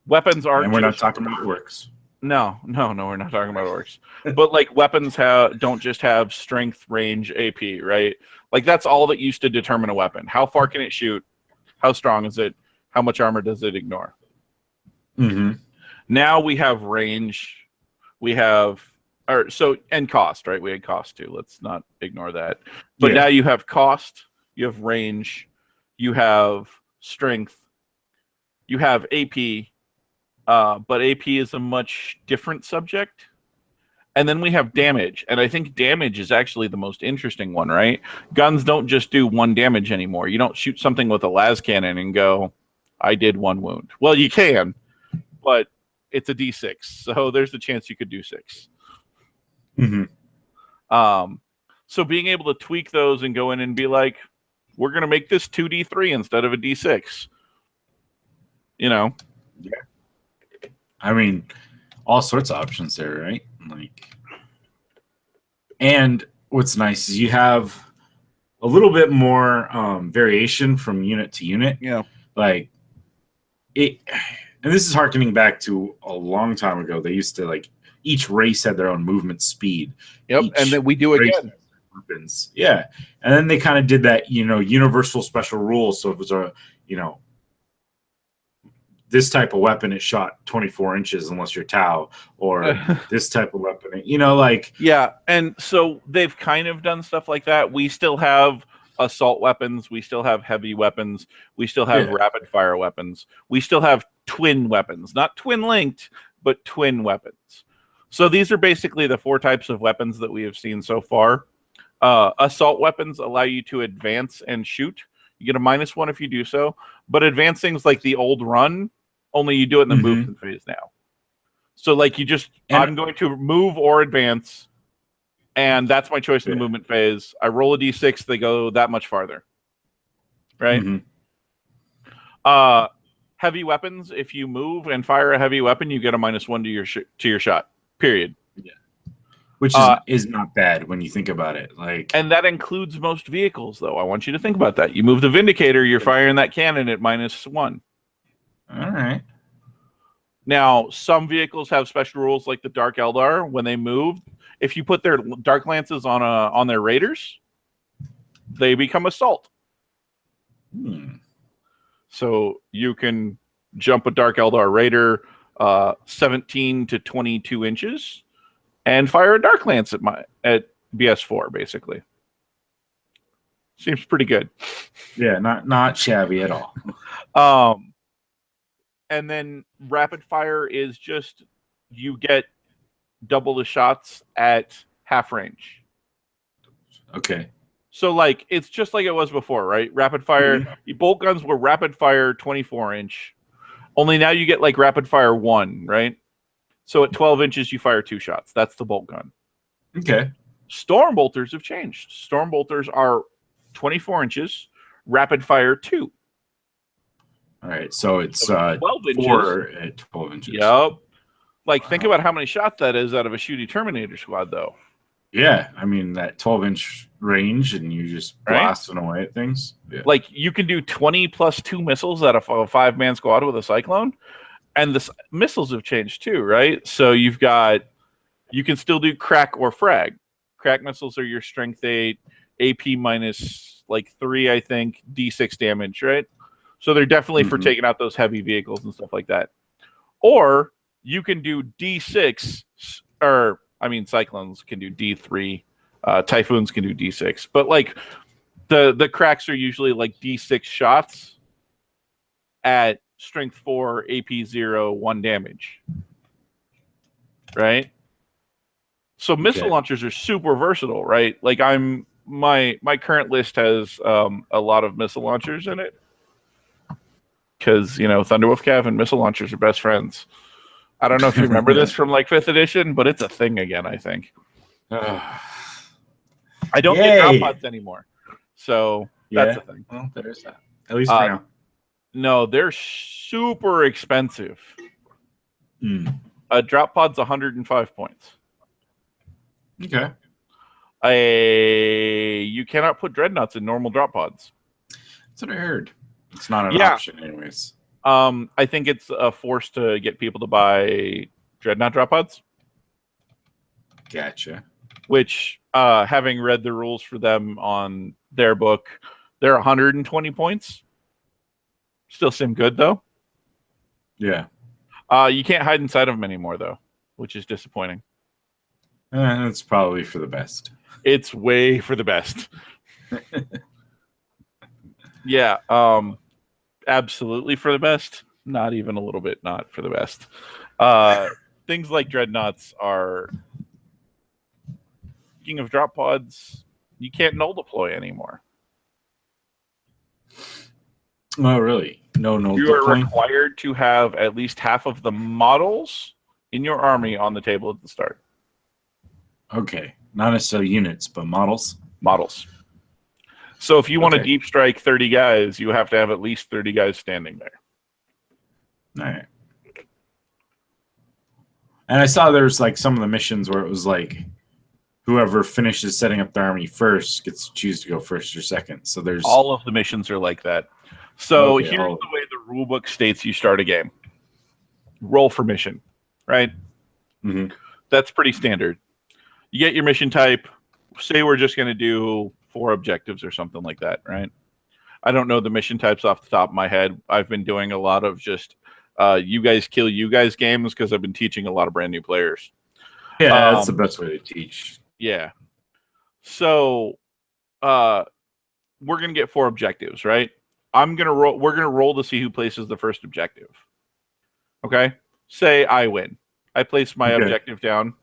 Speaker 2: Weapons aren't.
Speaker 1: And we're not talking about orcs.
Speaker 2: No, we're not talking about orcs. But like weapons don't just have strength, range, AP, right? Like that's all that used to determine a weapon. How far can it shoot? How strong is it? How much armor does it ignore? Now we have range. We have and cost, right? We had cost too. Let's not ignore that. But now you have cost, you have range, you have strength, you have AP, but AP is a much different subject. And then we have damage, and I think damage is actually the most interesting one, right? Guns don't just do one damage anymore. You don't shoot something with a las cannon and go, I did 1 wound. Well, you can, but it's a D6, so there's a chance you could do 6. So being able to tweak those and go in and be like, we're going to make this 2D3 instead of a D6.
Speaker 1: Yeah. I mean, all sorts of options there, right? Like, and what's nice is you have a little bit more variation from unit to unit.
Speaker 2: Yeah.
Speaker 1: Like it, and this is harkening back to a long time ago. They used to like each race had their own movement speed.
Speaker 2: Yep, and then we do again.
Speaker 1: Weapons. Yeah, and then they kind of did that, universal special rule. So if it was a, this type of weapon, it shot 24 inches unless you're Tau, or this type of weapon, like.
Speaker 2: Yeah, and so they've kind of done stuff like that. We still have assault weapons. We still have heavy weapons. We still have rapid fire weapons. We still have twin weapons, not twin linked, but twin weapons. So these are basically the 4 types of weapons that we have seen so far. Assault weapons allow you to advance and shoot. You get a -1 if you do so, but advance things like the old run, only you do it in the movement phase now. So like I'm going to move or advance, and that's my choice in the movement phase. I roll a D6, they go that much farther. Right? Heavy weapons, if you move and fire a heavy weapon, you get a -1 to your shot. Period.
Speaker 1: Yeah. Which is not bad when you think about it. Like,
Speaker 2: and that includes most vehicles, though. I want you to think about that. You move the Vindicator, you're firing that cannon at -1.
Speaker 1: All right.
Speaker 2: Now, some vehicles have special rules, like the Dark Eldar. When they move, if you put their Dark Lances on their Raiders, they become assault. So you can jump a Dark Eldar Raider 17 to 22 inches and fire a Dark Lance at BS4, basically. Seems pretty good.
Speaker 1: Yeah, not shabby at all.
Speaker 2: And then rapid fire is just you get double the shots at half range.
Speaker 1: Okay.
Speaker 2: So like it's just like it was before, right? Rapid fire, bolt guns were rapid fire 24-inch. Only now you get like rapid fire 1, right? So at 12 inches you fire 2 shots. That's the bolt gun.
Speaker 1: Okay.
Speaker 2: Storm bolters have changed. Storm bolters are 24 inches, rapid fire 2.
Speaker 1: All right, so it's
Speaker 2: 12 inches.
Speaker 1: 4 at 12 inches.
Speaker 2: Yep. Like, think about how many shots that is out of a shooty Terminator squad, though.
Speaker 1: Yeah, I mean, that 12-inch range, and you just blasting away at things. Yeah.
Speaker 2: Like, you can do 20 plus 2 missiles out of a 5-man squad with a Cyclone, and the missiles have changed, too, right? So you can still do crack or frag. Crack missiles are your strength 8, AP minus, 3, I think, D6 damage, right? So they're definitely for taking out those heavy vehicles and stuff like that. Or you can do D6, Cyclones can do D3, Typhoons can do D6. But the cracks are usually D6 shots at strength 4, AP 0, 1 damage. Right? So missile launchers are super versatile, right? My current list has a lot of missile launchers in it. Because, Thunderwolf Cav and missile launchers are best friends. I don't know if you remember this from 5th edition, but it's a thing again, I think. I don't get drop pods anymore. So that's a thing.
Speaker 1: Well, there's that. At least for now.
Speaker 2: No, they're super expensive. A drop pod's 105 points.
Speaker 1: Okay.
Speaker 2: You cannot put dreadnoughts in normal drop pods.
Speaker 1: That's what I heard. It's not an option anyways.
Speaker 2: I think it's a force to get people to buy dreadnought drop pods.
Speaker 1: Gotcha.
Speaker 2: Which, having read the rules for them on their book, they're 120 points. Still seem good, though.
Speaker 1: Yeah.
Speaker 2: You can't hide inside of them anymore, though, which is disappointing.
Speaker 1: It's probably for the best.
Speaker 2: It's way for the best. Yeah, absolutely for the best. Not even a little bit, not for the best. Things like dreadnoughts are, speaking of drop pods, you can't null deploy anymore.
Speaker 1: Oh, really? No
Speaker 2: You are
Speaker 1: deploying?
Speaker 2: required to have at least half of the models in your army on the table at the start.
Speaker 1: Okay. Not necessarily units, but models.
Speaker 2: Models. So if you want to
Speaker 1: Okay.
Speaker 2: deep strike 30 guys, you have to have at least 30 guys standing there.
Speaker 1: All right. And I saw there's like some of the missions where it was like whoever finishes setting up their army first gets to choose to go first or second. So there's
Speaker 2: all of the missions are like that. So
Speaker 1: Okay,
Speaker 2: here's the way the rulebook states you start a game. Roll for mission, right?
Speaker 1: Mhm.
Speaker 2: That's pretty standard. You get your mission type. Say we're just going to do 4 objectives or something like that, right? I don't know the mission types off the top of my head. I've been doing a lot of just you guys kill you guys games because I've been teaching a lot of brand new players.
Speaker 1: Yeah, that's the best way to teach.
Speaker 2: Yeah. So we're gonna get 4 objectives, right? We're gonna roll to see who places the first objective. Okay? Say I win. I place my objective down.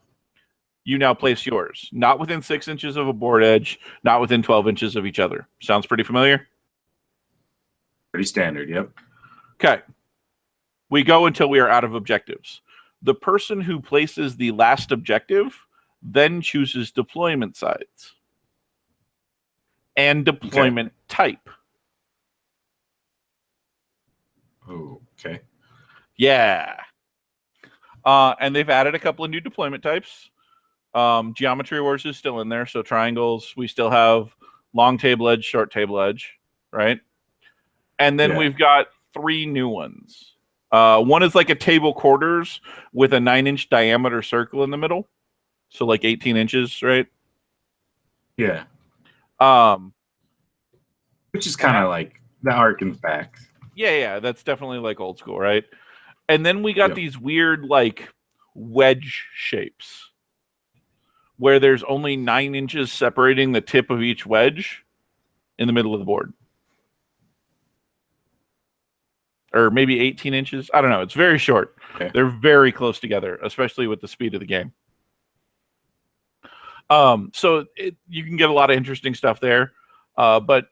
Speaker 2: You now place yours. Not within 6 inches of a board edge, not within 12 inches of each other. Sounds pretty familiar?
Speaker 1: Pretty standard, yep.
Speaker 2: Okay. We go until we are out of objectives. The person who places the last objective then chooses deployment sides and deployment type.
Speaker 1: Oh, okay.
Speaker 2: Yeah. And they've added a couple of new deployment types. Geometry Wars is still in there, so triangles. We still have long table edge, short table edge, right? And then we've got 3 new ones. One is like a table quarters with a 9-inch diameter circle in the middle. So like 18 inches, right?
Speaker 1: Yeah. Which is kind of like the harkens back.
Speaker 2: Yeah, that's definitely like old school, right? And then we got these weird like wedge shapes where there's only 9 inches separating the tip of each wedge in the middle of the board. Or maybe 18 inches. I don't know. It's very short.
Speaker 1: Okay.
Speaker 2: They're very close together, especially with the speed of the game. So you can get a lot of interesting stuff there. But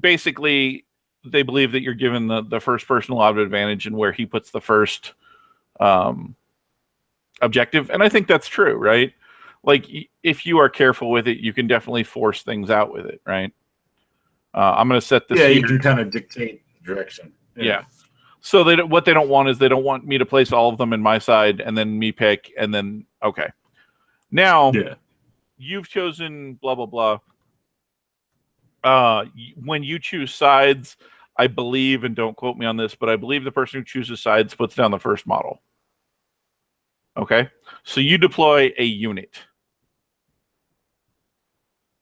Speaker 2: basically, they believe that you're given the first person a lot of advantage in where he puts the first objective. And I think that's true, right? Like, if you are careful with it, you can definitely force things out with it, right? I'm going to set this.
Speaker 1: Yeah, you can kind of dictate direction.
Speaker 2: Yeah. So what they don't want is they don't want me to place all of them in my side and then me pick and then okay. Now you've chosen blah blah blah. When you choose sides, I believe, and don't quote me on this, but I believe the person who chooses sides puts down the first model. Okay, so you deploy a unit,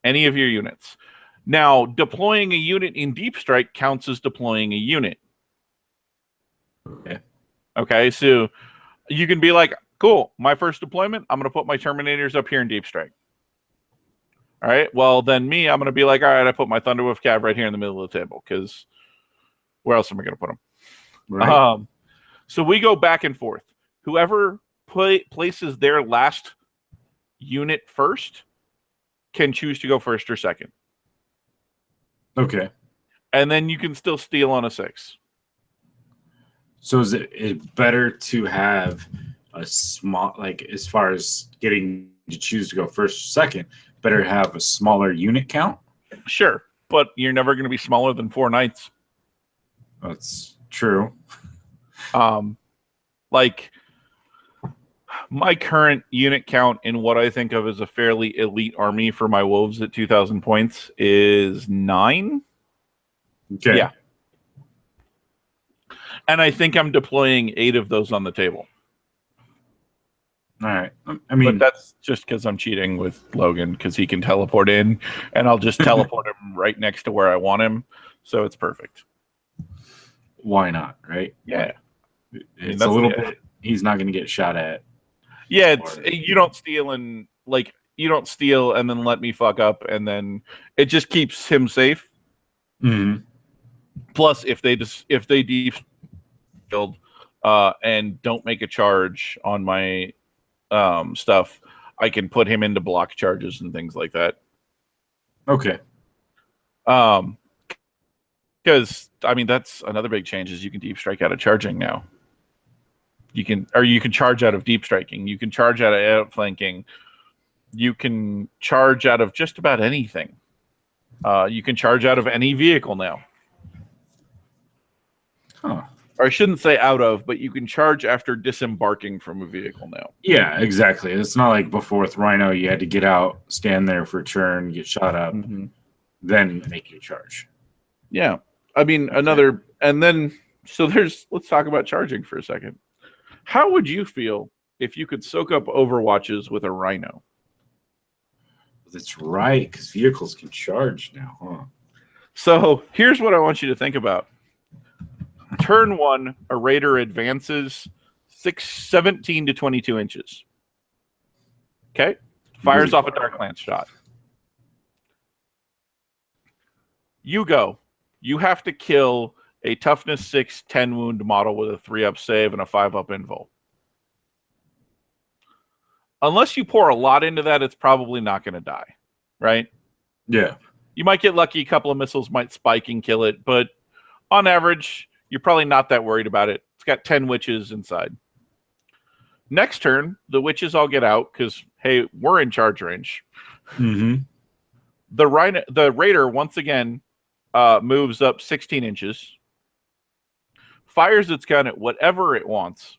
Speaker 2: any of your units. Now, deploying a unit in Deep Strike counts as deploying a unit. Okay, so you can be like, cool, my first deployment, I'm going to put my Terminators up here in Deep Strike. All right, well, then I'm going to be like, all right, I put my Thunderwolf Cav right here in the middle of the table, because where else am I going to put them? Right. So we go back and forth. Whoever places their last unit first can choose to go first or second.
Speaker 1: Okay.
Speaker 2: And then you can still steal on a 6.
Speaker 1: So is it better to have a small, like as far as getting to choose to go first or second, better have a smaller unit count?
Speaker 2: Sure, but you're never going to be smaller than 4 knights.
Speaker 1: That's true.
Speaker 2: Like my current unit count in what I think of as a fairly elite army for my wolves at 2,000 points is 9.
Speaker 1: Okay.
Speaker 2: Yeah. And I think I'm deploying 8 of those on the table.
Speaker 1: All right. I mean,
Speaker 2: but that's just because I'm cheating with Logan because he can teleport in, and I'll just teleport him right next to where I want him, so it's perfect.
Speaker 1: Why not? Right?
Speaker 2: Yeah.
Speaker 1: It's a little bit. He's not going to get shot at.
Speaker 2: Yeah, you don't steal and then let me fuck up, and then it just keeps him safe.
Speaker 1: Mm-hmm.
Speaker 2: Plus, if they deep build, and don't make a charge on my stuff, I can put him into block charges and things like that.
Speaker 1: Okay.
Speaker 2: Because I mean that's another big change is you can deep strike out of charging now. You can charge out of deep striking. You can charge out of outflanking. You can charge out of just about anything. You can charge out of any vehicle now.
Speaker 1: Huh.
Speaker 2: Or I shouldn't say out of, but you can charge after disembarking from a vehicle now.
Speaker 1: Yeah, exactly. It's not like before with Rhino, you had to get out, stand there for a turn, get shot up, then make your charge.
Speaker 2: Yeah. I mean, let's talk about charging for a second. How would you feel if you could soak up overwatches with a Rhino?
Speaker 1: That's right, because vehicles can charge now, huh?
Speaker 2: So here's what I want you to think about. Turn 1, a Raider advances 17 to 22 inches. Okay? Fires off a Dark Lance shot. You go. You have to kill a toughness 6, 10 wound model with a 3-up save and a 5-up invul. Unless you pour a lot into that, it's probably not going to die, right?
Speaker 1: Yeah.
Speaker 2: You might get lucky. A couple of missiles might spike and kill it, but on average, you're probably not that worried about it. It's got 10 witches inside. Next turn, the witches all get out because, hey, we're in charge range.
Speaker 1: Mm-hmm.
Speaker 2: The Raider, once again, moves up 16 inches, fires its gun at whatever it wants.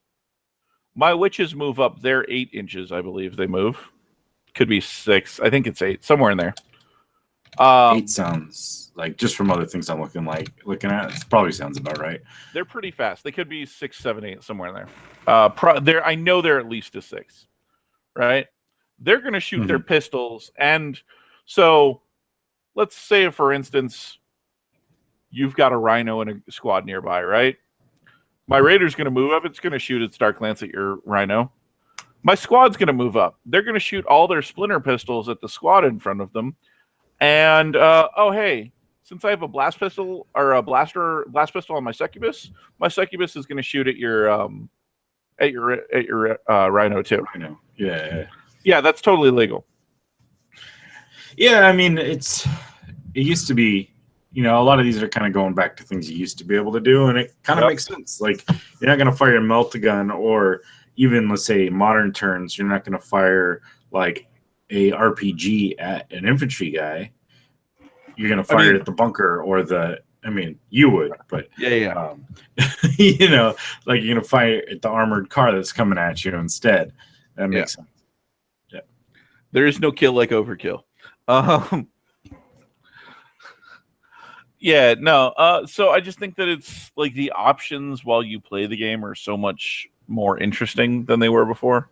Speaker 2: My witches move up their 8 inches, I believe they move. Could be 6. I think it's 8, somewhere in there.
Speaker 1: 8 sounds like, just from other things I'm looking at, it probably sounds about right.
Speaker 2: They're pretty fast. They could be 6, 7, 8, somewhere in there. I know they're at least a 6, right? They're going to shoot their pistols. And so let's say, for instance, you've got a Rhino in a squad nearby, right? My Raider's going to move up. It's going to shoot its Dark Lance at your Rhino. My squad's going to move up. They're going to shoot all their splinter pistols at the squad in front of them. And, hey, since I have a blast pistol or a blast pistol on my succubus is going to shoot at your Rhino too.
Speaker 1: Rhino. Yeah.
Speaker 2: Yeah, that's totally legal.
Speaker 1: Yeah, I mean, it used to be, a lot of these are kind of going back to things you used to be able to do, and it kind of makes sense. Like, you're not going to fire a melt-a-gun, or even, let's say, modern turns, you're not going to fire, like, a RPG at an infantry guy. You're going to fire it at the bunker or you would, but
Speaker 2: yeah.
Speaker 1: like you're going to fire at the armored car that's coming at you instead. That makes sense. Yeah.
Speaker 2: There is no kill like overkill. Yeah, no. So I just think that it's like the options while you play the game are so much more interesting than they were before.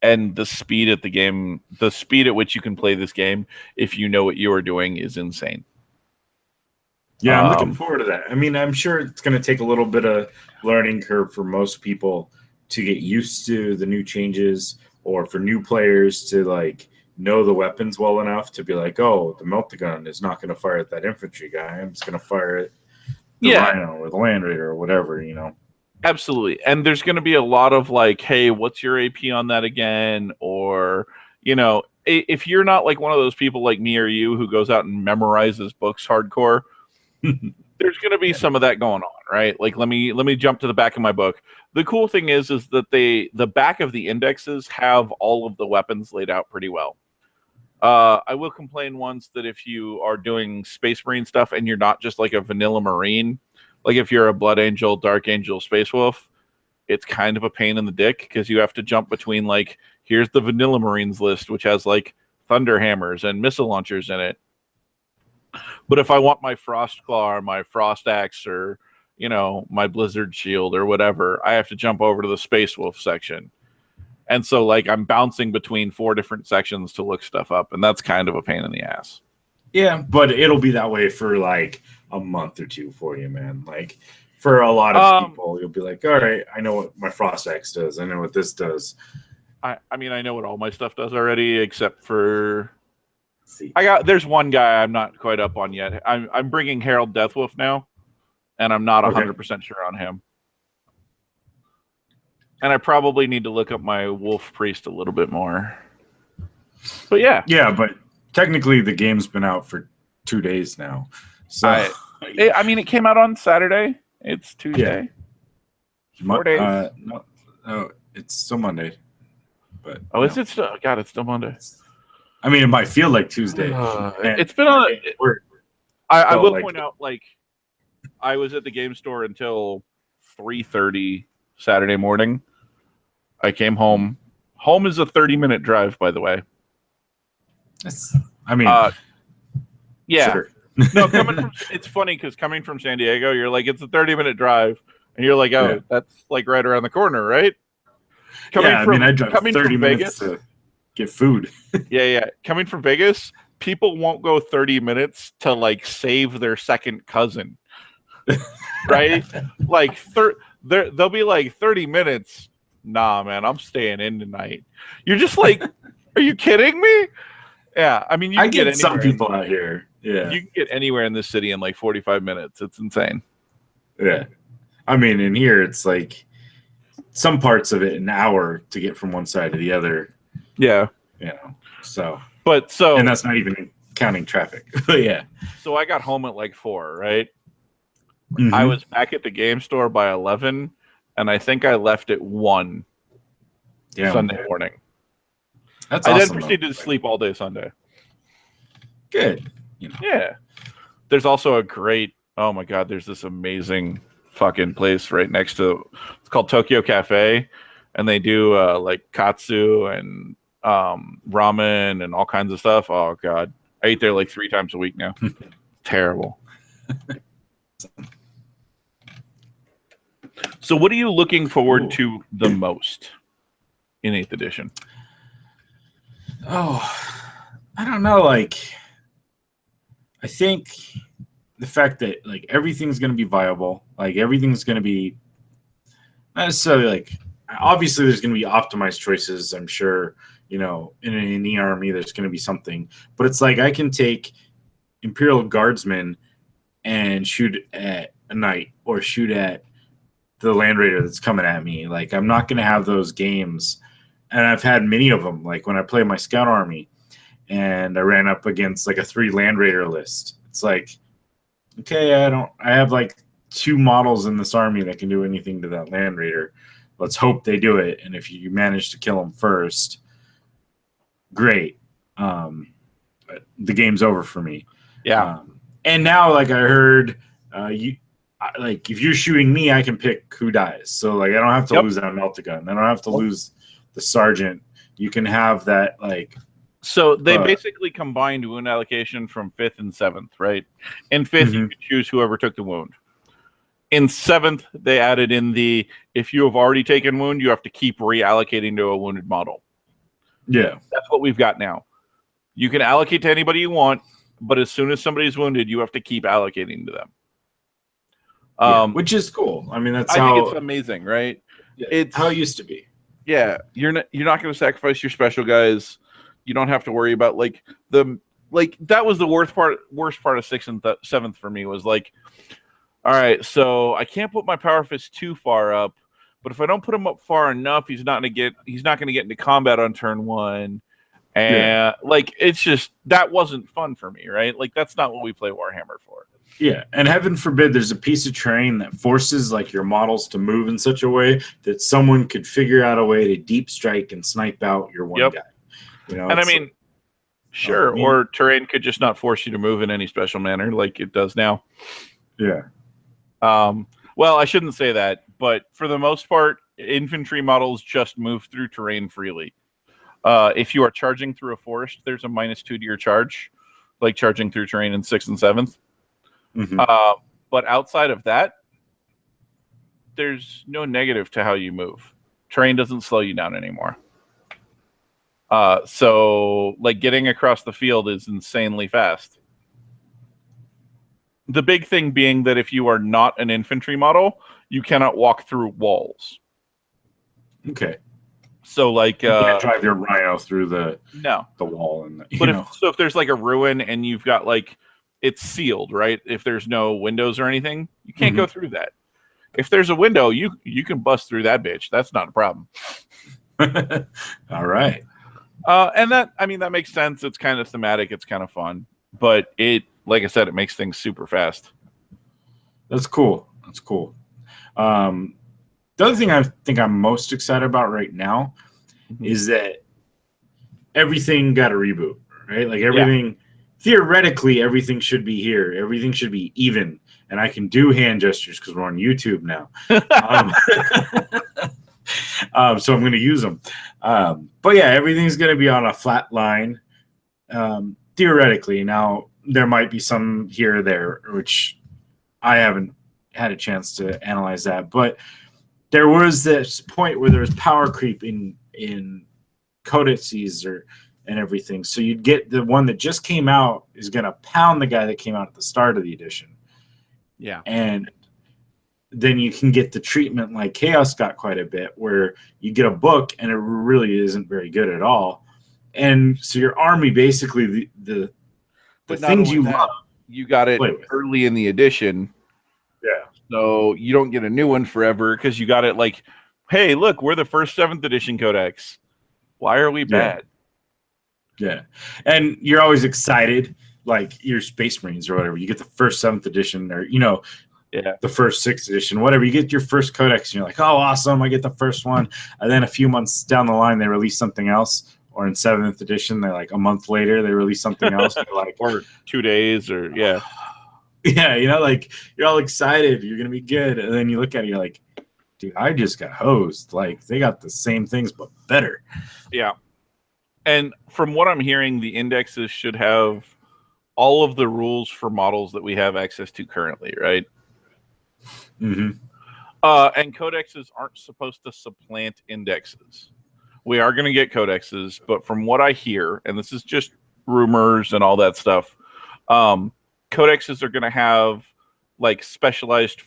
Speaker 2: And the speed at which you can play this game, if you know what you are doing, is insane.
Speaker 1: Yeah, I'm looking forward to that. I mean, I'm sure it's going to take a little bit of learning curve for most people to get used to the new changes, or for new players to know the weapons well enough to be like, oh, the melt-a-gun is not going to fire at that infantry guy. I'm just going to fire at the Rhino or the Land Raider or whatever,
Speaker 2: Absolutely. And there's going to be a lot of hey, what's your AP on that again? Or, if you're not like one of those people like me or you who goes out and memorizes books hardcore, there's going to be some of that going on, right? Like, let me jump to the back of my book. The cool thing is that the back of the indexes have all of the weapons laid out pretty well. I will complain once that if you are doing Space Marine stuff and you're not just like a vanilla Marine, like if you're a Blood Angel, Dark Angel, Space Wolf, it's kind of a pain in the dick because you have to jump between here's the vanilla Marines list, which has thunder hammers and missile launchers in it. But if I want my Frost Claw or my Frost Axe or, my Blizzard Shield or whatever, I have to jump over to the Space Wolf section. And so I'm bouncing between 4 different sections to look stuff up. And that's kind of a pain in the ass.
Speaker 1: Yeah, but it'll be that way for a month or two for you, man. For a lot of people, you'll be like, all right, I know what my Frost Axe does. I know what this does.
Speaker 2: I know what all my stuff does already, except for there's one guy I'm not quite up on yet. I'm bringing Harold Deathwolf now, and I'm not 100% sure on him. And I probably need to look up my Wolf Priest a little bit more. But yeah.
Speaker 1: Yeah, but technically the game's been out for 2 days now. So
Speaker 2: I mean, it came out on Saturday. It's Tuesday.
Speaker 1: Yeah.
Speaker 2: 4 days.
Speaker 1: No, it's still Monday. But
Speaker 2: is it still? God, it's still Monday.
Speaker 1: I mean, it might feel like Tuesday.
Speaker 2: It's been on. I will point out, like, I was at the game store until 3:30 Saturday morning. I came home. Home is a 30-minute drive, by the way. Yeah. Sure. No, it's funny because coming from San Diego, you're like, it's a 30-minute drive, and you're like, oh, that's like right around the corner, right?
Speaker 1: I drive 30 minutes to get food.
Speaker 2: Yeah. Coming from Vegas, people won't go 30 minutes to like save their second cousin, right? Like they'll be like 30 minutes. Nah, man, I'm staying in tonight. You're just like, are you kidding me? Yeah, I mean,
Speaker 1: I get some people out here. Yeah,
Speaker 2: you can get anywhere in this city in like 45 minutes. It's insane.
Speaker 1: Yeah, I mean, in here it's like some parts of it an hour to get from one side to the other.
Speaker 2: Yeah,
Speaker 1: and that's not even counting traffic. But yeah,
Speaker 2: so I got home at like 4, right? Mm-hmm. I was back at the game store by 11, and I think I left at 1 Sunday morning.
Speaker 1: That's awesome.
Speaker 2: I then proceeded to sleep all day Sunday.
Speaker 1: Good.
Speaker 2: Yeah. There's also a great, oh my God, there's this amazing fucking place right next to, it's called Tokyo Cafe, and they do like katsu and ramen and all kinds of stuff. Oh God. I eat there like 3 times a week now. Terrible. So what are you looking forward to the most in 8th edition?
Speaker 1: Oh, I don't know. Like, I think the fact that like everything's going to be viable, like everything's going to be not necessarily like, obviously there's going to be optimized choices. I'm sure, in an army there's going to be something, but it's like I can take Imperial Guardsmen and shoot at a knight or shoot at the Land Raider that's coming at me. Like, I'm not going to have those games. And I've had many of them, like when I play my Scout Army and I ran up against like a 3 Land Raider list. It's like, okay, I have like 2 models in this army that can do anything to that Land Raider. Let's hope they do it. And if you manage to kill them first, great. But the game's over for me.
Speaker 2: Yeah.
Speaker 1: And now, like I heard, if you're shooting me, I can pick who dies. So like I don't have to lose that Meltagun. I don't have to lose the sergeant. You can have that like.
Speaker 2: So they basically combined wound allocation from 5th and 7th, right? In 5th, you could choose whoever took the wound. In 7th, they added in if you have already taken wound, you have to keep reallocating to a wounded model.
Speaker 1: Yeah,
Speaker 2: that's what we've got now. You can allocate to anybody you want, but as soon as somebody's wounded, you have to keep allocating to them.
Speaker 1: Which is cool. I mean,
Speaker 2: I think it's amazing, right?
Speaker 1: Yeah, it's how it used to be.
Speaker 2: Yeah, you're not going to sacrifice your special guys. You don't have to worry about that was the worst part of 6th and 7th for me was like, all right, so I can't put my power fist too far up, but if I don't put him up far enough, he's not going to get into combat on turn 1. And it's just, that wasn't fun for me, right? Like, that's not what we play Warhammer for.
Speaker 1: Yeah, and heaven forbid there's a piece of terrain that forces like your models to move in such a way that someone could figure out a way to deep strike and snipe out your one guy.
Speaker 2: And I mean, sure, or terrain could just not force you to move in any special manner like it does now.
Speaker 1: Yeah.
Speaker 2: Well, I shouldn't say that, but for the most part, infantry models just move through terrain freely. If you are charging through a forest, there's a -2 to your charge, like charging through terrain in 6th and 7th. But outside of that, there's no negative to how you move. Terrain doesn't slow you down anymore. So like getting across the field is insanely fast. The big thing being that if you are not an infantry model, you cannot walk through walls.
Speaker 1: Okay.
Speaker 2: So like
Speaker 1: you can't drive your Rhino through the wall and
Speaker 2: if there's like a ruin and you've got like it's sealed, right? If there's no windows or anything, you can't go through that. if there's a window, you can bust through that bitch. That's not a problem.
Speaker 1: All right.
Speaker 2: And that makes sense. It's kind of thematic. It's kind of fun, but like I said, it makes things super fast.
Speaker 1: That's cool. That's cool. The other thing I think I'm most excited about right now is that everything got a reboot, right? Like everything, theoretically, everything should be here. Everything should be even. And I can do hand gestures because we're on YouTube now. So I'm going to use them. But yeah, everything's going to be on a flat line, theoretically. Now, there might be some here or there, which I haven't had a chance to analyze that. But there was this point where there was power creep in codices and everything. So you'd get the one that just came out is going to pound the guy that came out at the start of the edition.
Speaker 2: Yeah.
Speaker 1: And then you can get the treatment like Chaos got quite a bit, where you get a book and it really isn't very good at all. And so your army, basically, the things you love,
Speaker 2: you got it early in the edition.
Speaker 1: Yeah.
Speaker 2: So you don't get a new one forever because you got it like, hey, look, we're the first 7th edition codex. Why are we bad?
Speaker 1: Yeah. And you're always excited, like your Space Marines or whatever. You get the first 7th edition, or the first 6th edition, whatever. You get your first codex and you're like, oh, awesome, I get the first one. And then a few months down the line, they release something else. Or in 7th edition, they're like a month later, they release something else. Like,
Speaker 2: or 2 days, or
Speaker 1: yeah, like you're all excited, you're gonna be good, and then you look at it, you're like, dude, I just got hosed. Like, they got the same things but better.
Speaker 2: Yeah. And from what I'm hearing, the indexes should have all of the rules for models that we have access to currently, right?
Speaker 1: Mm-hmm.
Speaker 2: And codexes aren't supposed to supplant indexes. We are going to get codexes, but from what I hear, and this is just rumors and all that stuff, codexes are going to have like specialized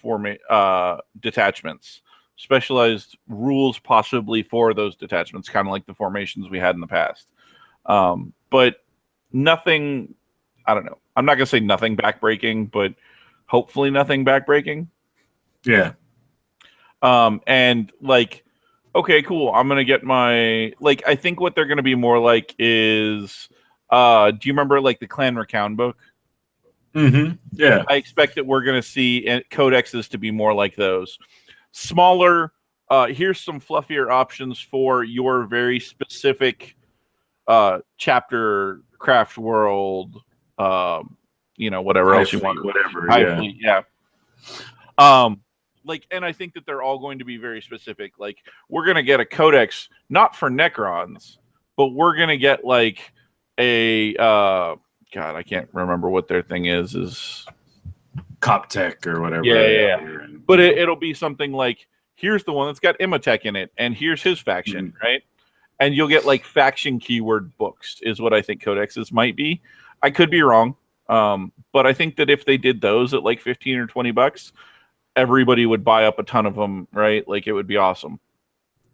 Speaker 2: detachments, specialized rules possibly for those detachments, kind of like the formations we had in the past. But nothing, I don't know. I'm not going to say nothing backbreaking, but hopefully nothing backbreaking.
Speaker 1: Yeah.
Speaker 2: And like, okay, cool. I'm going to get my, like, I think what they're going to be more like is, do you remember like the Clan Rakan book?
Speaker 1: Mm-hmm. Yeah.
Speaker 2: I expect that we're going to see codexes to be more like those. Smaller, here's some fluffier options for your very specific chapter, craft world, whatever else you want.
Speaker 1: Whatever,
Speaker 2: Fleet, yeah. Like, and I think that they're all going to be very specific. Like, we're going to get a codex, not for Necrons, but we're going to get like a, God, I can't remember what their thing is
Speaker 1: Coptech or whatever.
Speaker 2: Yeah. But it'll be something like, here's the one that's got Imhotep in it, and here's his faction, right? And you'll get like faction keyword books is what I think codexes might be. I could be wrong. But I think that if they did those at like 15 or 20 bucks, everybody would buy up a ton of them, right? Like, it would be awesome.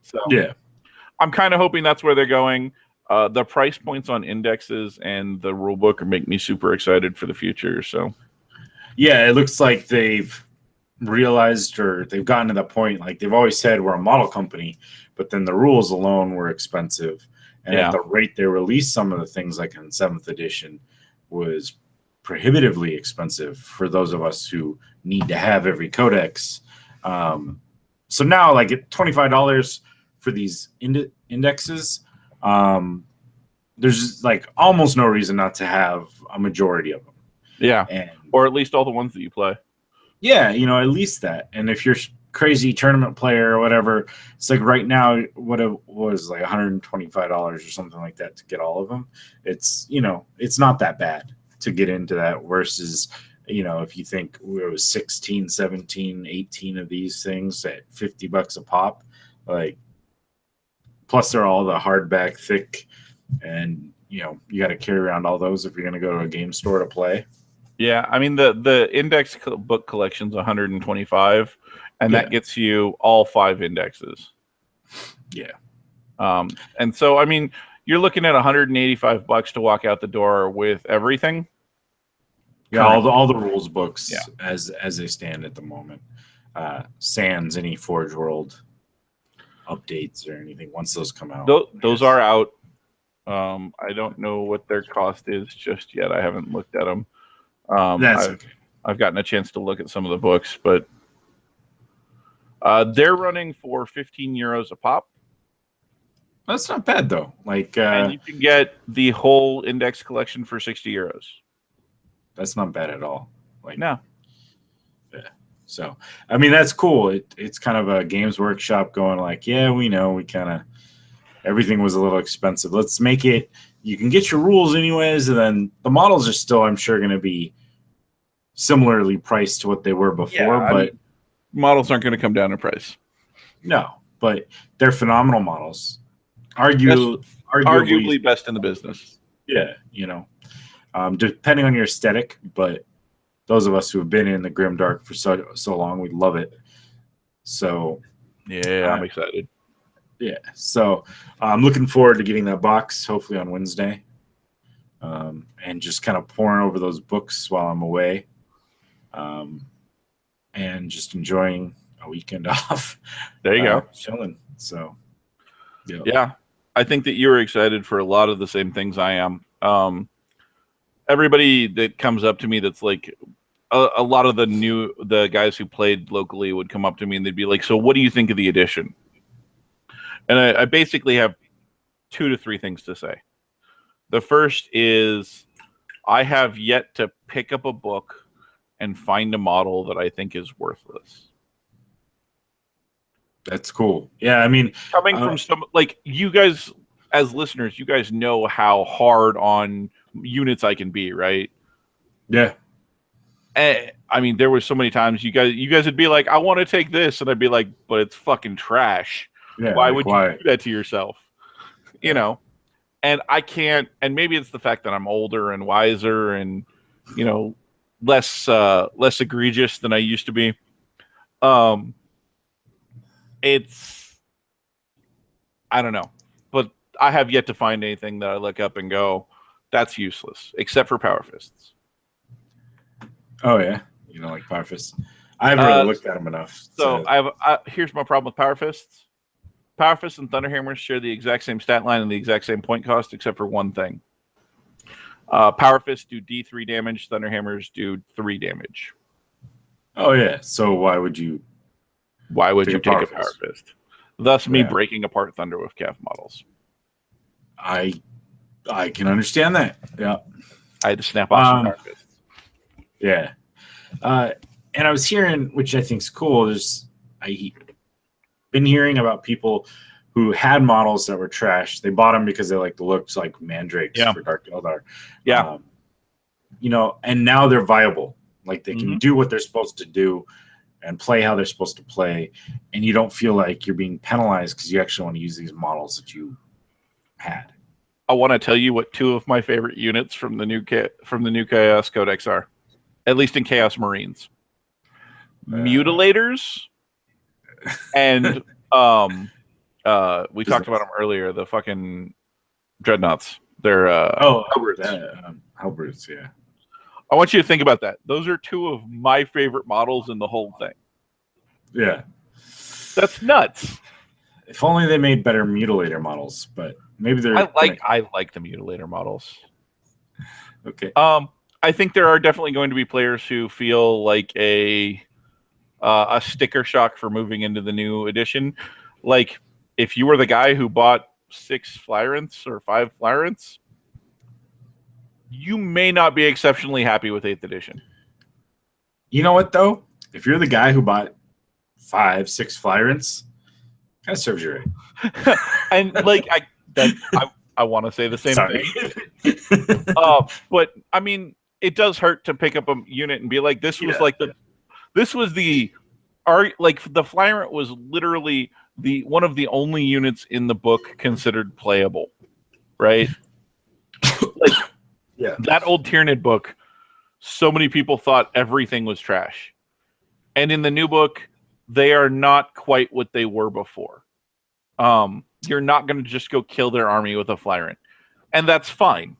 Speaker 2: So
Speaker 1: yeah,
Speaker 2: I'm kind of hoping that's where they're going. The price points on indexes and the rule book make me super excited for the future. So
Speaker 1: yeah, it looks like they've realized, or they've gotten to the point, like they've always said we're a model company, but then the rules alone were expensive. And at the rate they released some of the things, like in 7th edition, was prohibitively expensive for those of us who need to have every codex. So now, like at $25 for these indexes, there's like almost no reason not to have a majority of them.
Speaker 2: Yeah, or at least all the ones that you play.
Speaker 1: Yeah, at least that. And if you're crazy tournament player or whatever, it's like right now, what it was like $125 or something like that to get all of them. It's it's not that bad to get into that, versus if you think it was 16, 17, 18 of these things at $50 a pop, like, plus they're all the hardback thick, and you got to carry around all those if you're going to go to a game store to play.
Speaker 2: Yeah, I mean the index book collection's $125, and that gets you all 5 indexes.
Speaker 1: Yeah.
Speaker 2: And so I mean, you're looking at $185 to walk out the door with everything.
Speaker 1: Yeah, all the rules books as they stand at the moment. sans any Forge World updates or anything once those come out.
Speaker 2: Those are out. I don't know what their cost is just yet. I haven't looked at them.
Speaker 1: That's okay.
Speaker 2: I've gotten a chance to look at some of the books, but they're running for €15 a pop.
Speaker 1: That's not bad though. Like,
Speaker 2: and you can get the whole index collection for €60.
Speaker 1: That's not bad at all. Like,
Speaker 2: no.
Speaker 1: Yeah. So, I mean, that's cool. It's kind of a Games Workshop going like, yeah, we know everything was a little expensive. Let's make it. You can get your rules anyways, and then the models are still, I'm sure, going to be similarly priced to what they were before. But
Speaker 2: models aren't going to come down in price.
Speaker 1: No, but they're phenomenal models. Arguably
Speaker 2: best in the business.
Speaker 1: Yeah, depending on your aesthetic, but those of us who have been in the grimdark for so long, we love it. So
Speaker 2: yeah, I'm excited.
Speaker 1: Yeah, so I'm looking forward to getting that box, hopefully on Wednesday, and just kind of pouring over those books while I'm away, and just enjoying a weekend off.
Speaker 2: There you go,
Speaker 1: chilling. So
Speaker 2: yeah, I think that you're excited for a lot of the same things I am. Everybody that comes up to me that's like a lot of the guys who played locally would come up to me and they'd be like, so what do you think of the edition? And I basically have 2 to 3 things to say. The first is I have yet to pick up a book and find a model that I think is worthless.
Speaker 1: That's cool. Yeah, I mean,
Speaker 2: coming from some, like, you guys as listeners, you guys know how hard on units I can be, right?
Speaker 1: Yeah.
Speaker 2: I mean, there was so many times you guys would be like, I want to take this, and I'd be like, but it's fucking trash.
Speaker 1: Yeah,
Speaker 2: why would you do that to yourself? You know? And I can't, and maybe it's the fact that I'm older and wiser and, less egregious than I used to be. It's, I don't know, but I have yet to find anything that I look up and go, that's useless, except for Power Fists.
Speaker 1: Oh yeah, you don't like Power Fists? I haven't really looked at them enough.
Speaker 2: So here's my problem with Power Fists. Power Fists and Thunderhammers share the exact same stat line and the exact same point cost, except for one thing. Power Fists do D3 damage. Thunderhammers do 3 damage.
Speaker 1: Oh yeah. So why would you take a Power
Speaker 2: Fist? Thus, me breaking apart Thunderwolf Calf models.
Speaker 1: I can understand that. Yeah.
Speaker 2: I had to snap off some Power Fists.
Speaker 1: Yeah. And I was hearing, which I think is cool, I've been hearing about people who had models that were trash. They bought them because they like the looks, like mandrakes for Dark Eldar.
Speaker 2: Yeah.
Speaker 1: And now they're viable. Like they can do what they're supposed to do and play how they're supposed to play. And you don't feel like you're being penalized because you actually want to use these models that you had.
Speaker 2: I want to tell you what 2 of my favorite units from the new Chaos Codex are, at least in Chaos Marines. Mutilators and we talked about them earlier, the fucking Dreadnoughts. They're
Speaker 1: Halberds, yeah.
Speaker 2: I want you to think about that. Those are 2 of my favorite models in the whole thing.
Speaker 1: Yeah.
Speaker 2: That's nuts.
Speaker 1: If only they made better Mutilator models, but maybe they're
Speaker 2: I like the Mutilator models.
Speaker 1: Okay.
Speaker 2: I think there are definitely going to be players who feel like a sticker shock for moving into the new edition. Like, if you were the guy who bought 6 Flyrants or 5 Flyrants, you may not be exceptionally happy with 8th edition.
Speaker 1: You know what, though? If you're the guy who bought 5, 6 Flyrants, kind of serves you right.
Speaker 2: And, like, I want to say the same thing. But, I mean, it does hurt to pick up a unit and be like, the Flyrant was literally one of the only units in the book considered playable, right? Like,
Speaker 1: yeah,
Speaker 2: that old Tyranid book, so many people thought everything was trash, and in the new book, they are not quite what they were before. You're not going to just go kill their army with a Flyrant, and that's fine.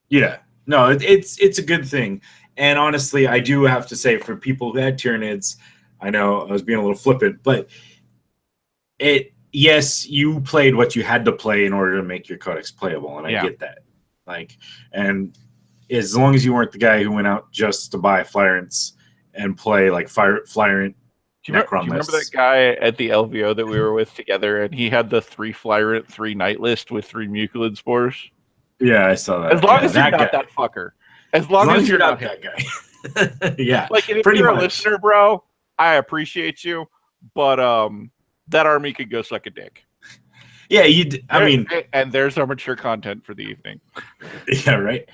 Speaker 1: Yeah, no, it's a good thing. And honestly, I do have to say, for people who had Tyranids, I know I was being a little flippant, but yes, you played what you had to play in order to make your codex playable, and I get that. Like, and as long as you weren't the guy who went out just to buy Flyrants and play like Flyrant
Speaker 2: Do you remember that guy at the LVO that we were with together, and he had the 3 Flyrant, 3 Night list with 3 Mucilid spores?
Speaker 1: Yeah, I saw that.
Speaker 2: As long as you're not that fucker. As long as you're not
Speaker 1: that guy. Yeah.
Speaker 2: Like, if you're a listener, bro, I appreciate you, but that army could go suck a dick.
Speaker 1: Yeah,
Speaker 2: and there's our mature content for the evening.
Speaker 1: Yeah, right.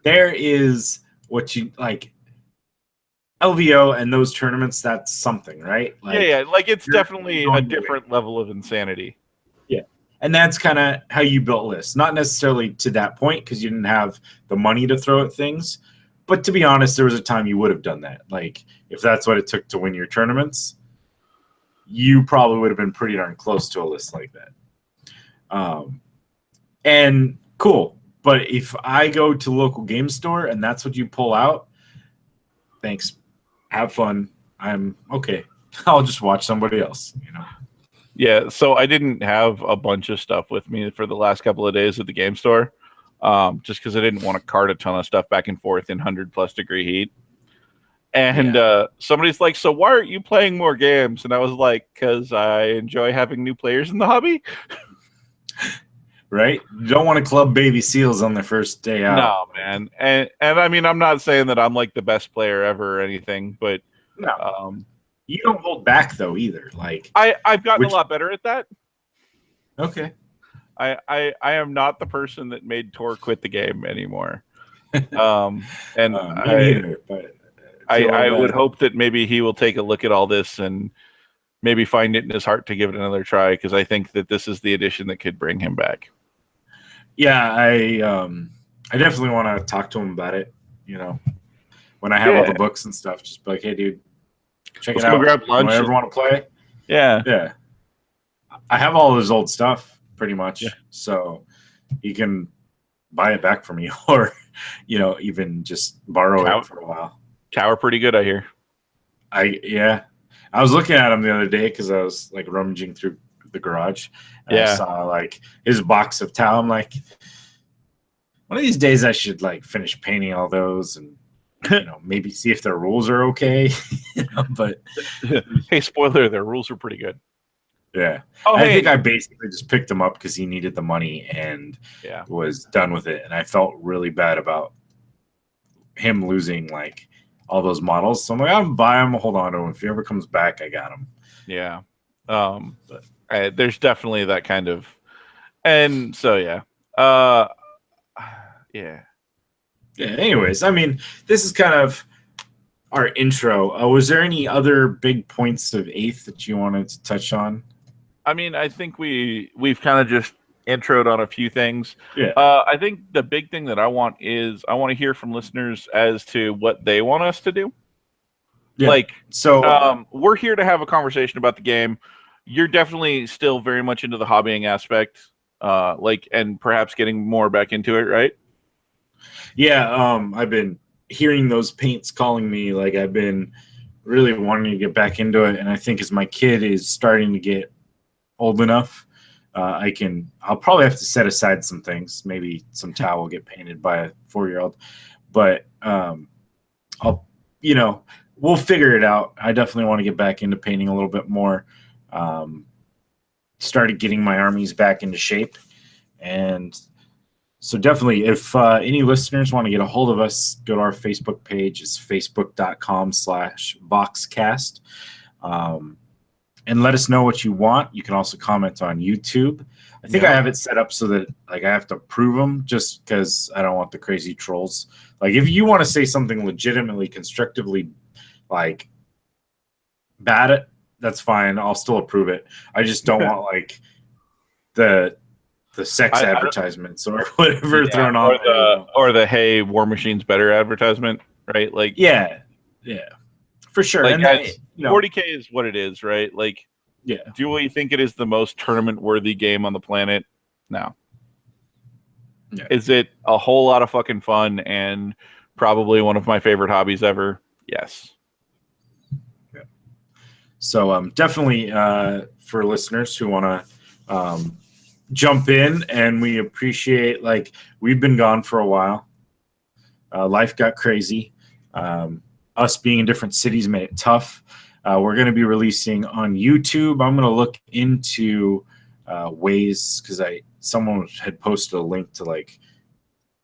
Speaker 1: There is what you like. LVO and those tournaments, that's something, right?
Speaker 2: Like, like it's definitely a different level of insanity.
Speaker 1: Yeah. And that's kind of how you built lists. Not necessarily to that point because you didn't have the money to throw at things. But to be honest, there was a time you would have done that. Like, if that's what it took to win your tournaments, you probably would have been pretty darn close to a list like that. And cool. But if I go to the local game store and that's what you pull out, thanks. Have fun. I'm okay. I'll just watch somebody else, you know.
Speaker 2: Yeah, so I didn't have a bunch of stuff with me for the last couple of days at the game store, just because I didn't want to cart a ton of stuff back and forth in 100+ degree heat. And somebody's like, "So why aren't you playing more games?" And I was like, "Because I enjoy having new players in the hobby."
Speaker 1: Right? You don't want to club baby seals on their first day out.
Speaker 2: No, man. And I mean, I'm not saying that I'm like the best player ever or anything, but
Speaker 1: no. You don't hold back though either. Like
Speaker 2: I've gotten a lot better at that.
Speaker 1: Okay.
Speaker 2: I am not the person that made Tor quit the game anymore. And
Speaker 1: neither, but
Speaker 2: I would hope that maybe he will take a look at all this and maybe find it in his heart to give it another try, because I think that this is the edition that could bring him back.
Speaker 1: Yeah, I definitely want to talk to him about it. You know, when I have all the books and stuff, just be like, hey, dude, check it out.
Speaker 2: Grab lunch.
Speaker 1: Ever want to play?
Speaker 2: Yeah.
Speaker 1: I have all his old stuff pretty much, so he can buy it back from me, or even just borrow it for a while.
Speaker 2: Tower pretty good, I hear.
Speaker 1: I was looking at him the other day because I was like rummaging through the garage. And I saw like his box of Tau. I'm like, one of these days I should like finish painting all those and maybe see if their rules are okay. But
Speaker 2: hey, spoiler, their rules are pretty good.
Speaker 1: Yeah. I think I basically just picked him up because he needed the money and was done with it. And I felt really bad about him losing like all those models. So I'm like, I'll buy him, hold on to him. If he ever comes back, I got him.
Speaker 2: Yeah. There's definitely that kind of, and so yeah.
Speaker 1: Anyways, I mean, this is kind of our intro. Was there any other big points of 8th that you wanted to touch on?
Speaker 2: I mean, I think we've kind of just introed on a few things.
Speaker 1: Yeah.
Speaker 2: I think the big thing that I want to hear from listeners as to what they want us to do. Yeah. Like, so we're here to have a conversation about the game. You're definitely still very much into the hobbying aspect, and perhaps getting more back into it, right?
Speaker 1: Yeah. I've been hearing those paints calling me. Like, I've been really wanting to get back into it, and I think as my kid is starting to get old enough, I'll probably have to set aside some things. Maybe some Tau will get painted by a 4-year-old, but we'll figure it out. I definitely want to get back into painting a little bit more. Started getting my armies back into shape, and so definitely, if any listeners want to get a hold of us, go to our Facebook page. It's facebook.com/Voxcast. And let us know what you want. You can also comment on YouTube. I think I have it set up so that like I have to prove them, just because I don't want the crazy trolls. Like, if you want to say something legitimately, constructively, like bad, that's fine. I'll still approve it. I just don't want like the sex advertisements or whatever thrown on,
Speaker 2: or the hey, War Machine's better advertisement, right? Like
Speaker 1: for sure.
Speaker 2: Like,
Speaker 1: and
Speaker 2: 40K is what it is, right? Like, do we think it is the most tournament-worthy game on the planet? No. Yeah. Is it a whole lot of fucking fun and probably one of my favorite hobbies ever? Yes.
Speaker 1: Yeah. So definitely for listeners who want to jump in, and we appreciate, like, we've been gone for a while. Life got crazy. Us being in different cities made it tough. We're going to be releasing on YouTube. I'm going to look into ways, because someone had posted a link to like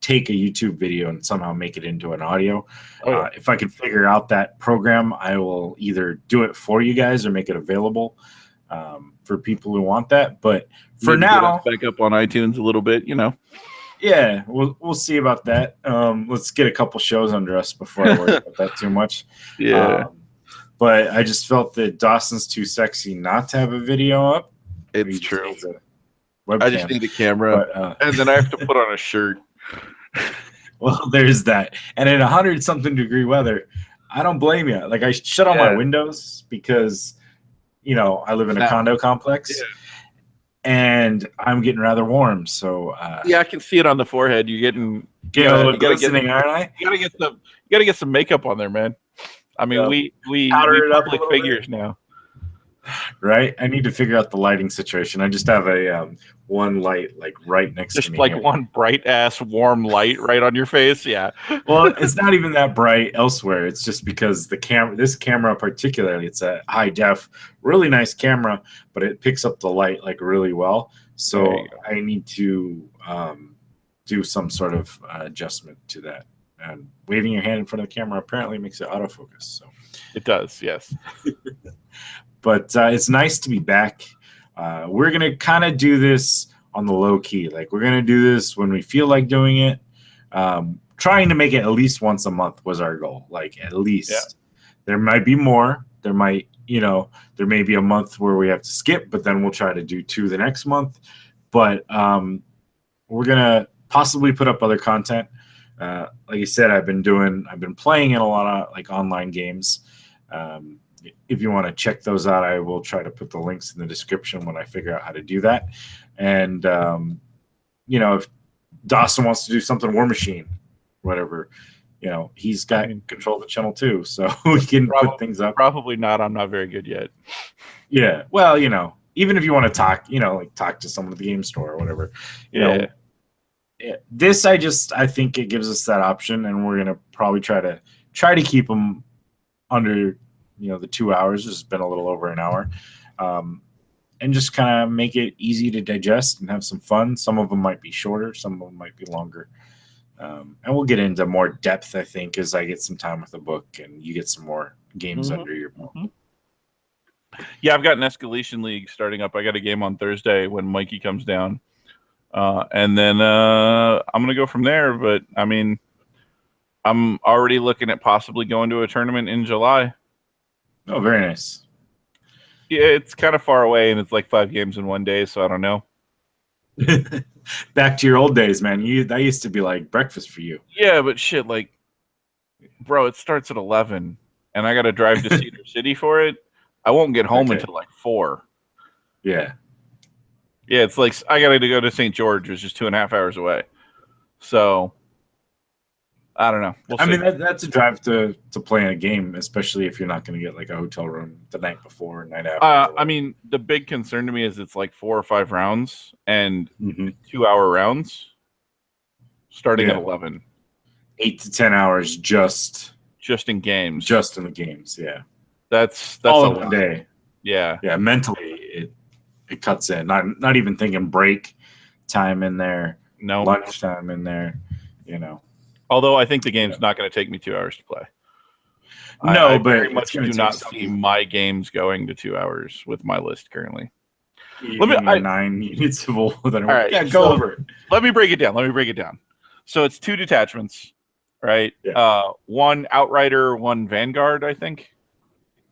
Speaker 1: take a YouTube video and somehow make it into an audio.
Speaker 2: Oh, yeah.
Speaker 1: If I can figure out that program, I will either do it for you guys or make it available for people who want that. But for
Speaker 2: Maybe
Speaker 1: now,
Speaker 2: get us back up on iTunes a little bit, you know.
Speaker 1: yeah, we'll see about that. Let's get a couple shows under us before I worry about that too much.
Speaker 2: Yeah.
Speaker 1: But I just felt that Dawson's too sexy not to have a video up.
Speaker 2: It's true.
Speaker 1: I
Speaker 2: just need a camera, and then I have to put on a shirt.
Speaker 1: Well, there's that. And in 100-something degree weather, I don't blame you. Like, I shut all my windows because, you know, I live in a condo complex. Yeah. And I'm getting rather warm, so
Speaker 2: yeah, I can see it on the forehead. You're getting,
Speaker 1: aren't I?
Speaker 2: You gotta get some makeup on there, man. I mean, we public figures now,
Speaker 1: right? I need to figure out the lighting situation. I just have a one light like right next to me,
Speaker 2: just like one bright ass warm light right on your face. Yeah.
Speaker 1: Well, it's not even that bright elsewhere. It's just because this camera particularly, it's a high def, really nice camera, but it picks up the light like really well. So I need to do some sort of adjustment to that. And waving your hand in front of the camera apparently makes it autofocus. So
Speaker 2: it does, yes.
Speaker 1: But it's nice to be back. We're going to kind of do this on the low key. Like, we're going to do this when we feel like doing it. Trying to make it at least once a month was our goal. Like, at least. Yeah. There might be more. There may be a month where we have to skip, but then we'll try to do 2 the next month. But we're going to possibly put up other content. Like I said, I've been playing in a lot of like online games. If you want to check those out, I will try to put the links in the description when I figure out how to do that. And, if Dawson wants to do something War Machine, whatever, he's got control of the channel too. So we can put things up.
Speaker 2: Probably not. I'm not very good yet.
Speaker 1: Yeah. Well, even if you want to talk, like talk to someone at the game store or whatever, this, I think it gives us that option, and we're going to probably try to keep them under, the 2 hours. It's been a little over an hour, and just kind of make it easy to digest and have some fun. Some of them might be shorter, some of them might be longer, and we'll get into more depth, I think, as I get some time with the book and you get some more games under your belt.
Speaker 2: Yeah, I've got an Escalation League starting up. I got a game on Thursday when Mikey comes down, and then I'm gonna go from there. But I mean, I'm already looking at possibly going to a tournament in July.
Speaker 1: Oh, very nice.
Speaker 2: Yeah, it's kind of far away, and it's like 5 games in one day, so I don't know.
Speaker 1: Back to your old days, man. That used to be like breakfast for you.
Speaker 2: Yeah, but shit, like, bro, it starts at 11, and I got to drive to Cedar City for it. I won't get home until like 4.
Speaker 1: Yeah.
Speaker 2: Yeah, it's like I got to go to St. George, which is 2.5 hours away. So I don't know.
Speaker 1: I mean, that's a drive to play in a game, especially if you're not going to get like a hotel room the night before, night after.
Speaker 2: I mean, the big concern to me is it's like 4 or 5 rounds and 2-hour rounds starting at 11.
Speaker 1: 8 to 10 hours just
Speaker 2: in games.
Speaker 1: Just in the games, yeah.
Speaker 2: That's
Speaker 1: all in one day.
Speaker 2: Yeah.
Speaker 1: Yeah, mentally it cuts in. Not even thinking break time in there.
Speaker 2: No.
Speaker 1: Lunchtime in there,
Speaker 2: Although I think the game's not going to take me 2 hours to play.
Speaker 1: No,
Speaker 2: I
Speaker 1: but
Speaker 2: very much do not see my games going to 2 hours with my list currently.
Speaker 1: 9 units of all
Speaker 2: right,
Speaker 1: yeah, go over it.
Speaker 2: Let me break it down. So it's 2 detachments, right?
Speaker 1: Yeah.
Speaker 2: 1 Outrider, 1 Vanguard, I think.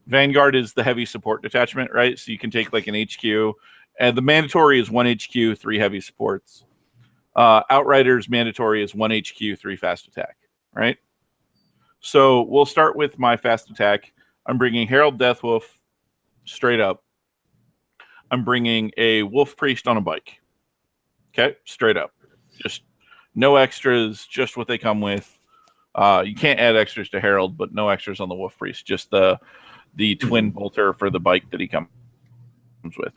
Speaker 2: Vanguard is the heavy support detachment, right? So you can take like an HQ, and the mandatory is 1 HQ, 3 heavy supports. Outriders mandatory is 1 HQ, 3 fast attack, right? So we'll start with my fast attack. I'm bringing Herald Deathwolf straight up. I'm bringing a Wolf Priest on a bike. Okay, straight up. Just no extras, just what they come with. You can't add extras to Herald, but no extras on the Wolf Priest. Just the the twin bolter for the bike that he comes with.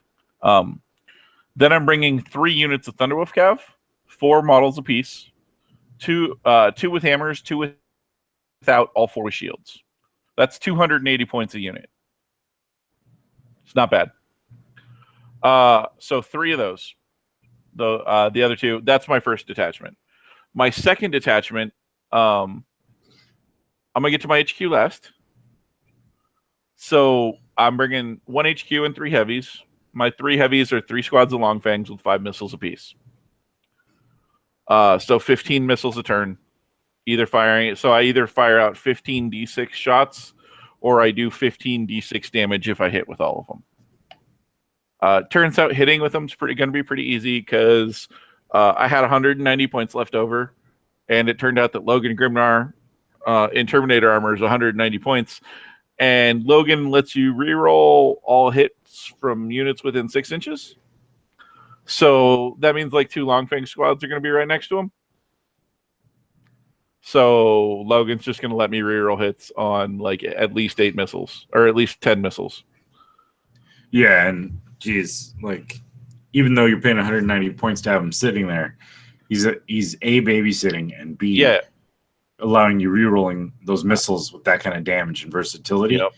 Speaker 2: Then I'm bringing 3 units of Thunderwolf Cav, 4 models apiece, 2 with hammers, 2 without, all 4 with shields. That's 280 points a unit. It's not bad. So 3 of those. The other 2, that's my first detachment. My second detachment, I'm gonna get to my HQ last. So I'm bringing 1 HQ and 3 heavies. My 3 heavies are 3 squads of long fangs with 5 missiles apiece. So 15 missiles a turn. So I either fire out 15 d6 shots, or I do 15 d6 damage if I hit with all of them. Turns out hitting with them is going to be pretty easy because I had 190 points left over, and it turned out that Logan Grimnar in Terminator armor is 190 points, and Logan lets you reroll all hits from units within 6 inches. So that means like 2 Longfang squads are going to be right next to him. So Logan's just going to let me reroll hits on like at least 8 missiles, or at least 10 missiles.
Speaker 1: Yeah, and geez, like even though you're paying 190 points to have him sitting there, he's A, babysitting, and B, allowing you rerolling those missiles with that kind of damage and versatility.
Speaker 2: Yep.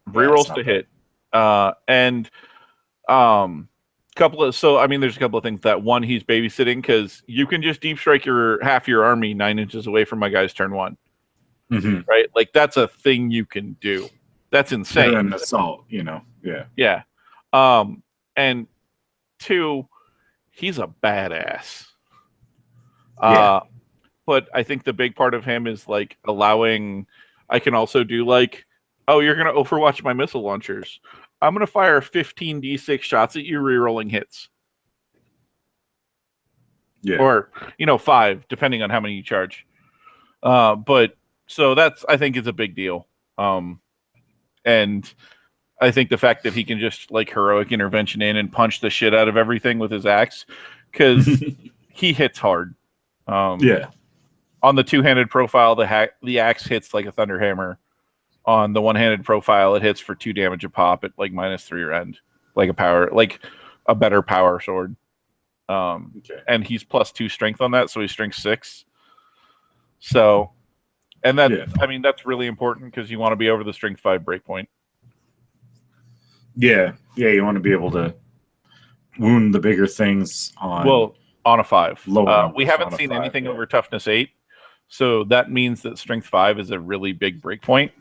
Speaker 2: Rerolls to hit. There's a couple of things. That one, he's babysitting because you can just deep strike half your army 9 inches away from my guy's turn 1. Right? Like that's a thing you can do. That's insane.
Speaker 1: An assault, Yeah.
Speaker 2: Yeah. And 2, he's a badass. But I think the big part of him is like allowing. I can also do like, oh, you're gonna overwatch my missile launchers. I'm going to fire 15 d6 shots at you, rerolling hits.
Speaker 1: Yeah.
Speaker 2: Or, 5, depending on how many you charge. But so I think is a big deal. And I think the fact that he can just like heroic intervention in and punch the shit out of everything with his axe, because he hits hard. On the 2-handed profile, the axe hits like a thunderhammer. On the one-handed profile, it hits for 2 damage a pop at like -3 rend, like a better power sword. And he's +2 strength on that, so he's strength 6. So, and that's really important because you want to be over the strength 5 breakpoint.
Speaker 1: Yeah, you want to be able to wound the bigger things on
Speaker 2: a 5. We haven't seen anything over toughness 8, so that means that strength 5 is a really big breakpoint.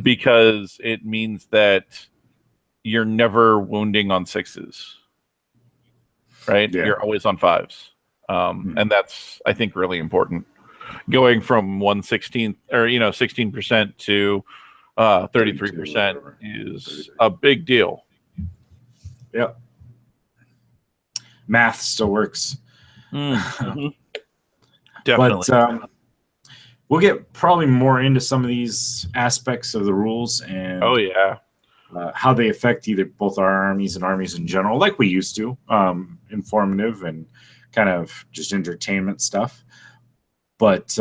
Speaker 2: Because it means that you're never wounding on 6s, right?
Speaker 1: Yeah.
Speaker 2: You're always on 5s. And that's, I think, really important. Going from 1/16 or 16% to 33% is a big deal.
Speaker 1: Yep. Math still works.
Speaker 2: Definitely.
Speaker 1: But we'll get probably more into some of these aspects of the rules and how they affect either both our armies and armies in general, like we used to, informative and kind of just entertainment stuff. But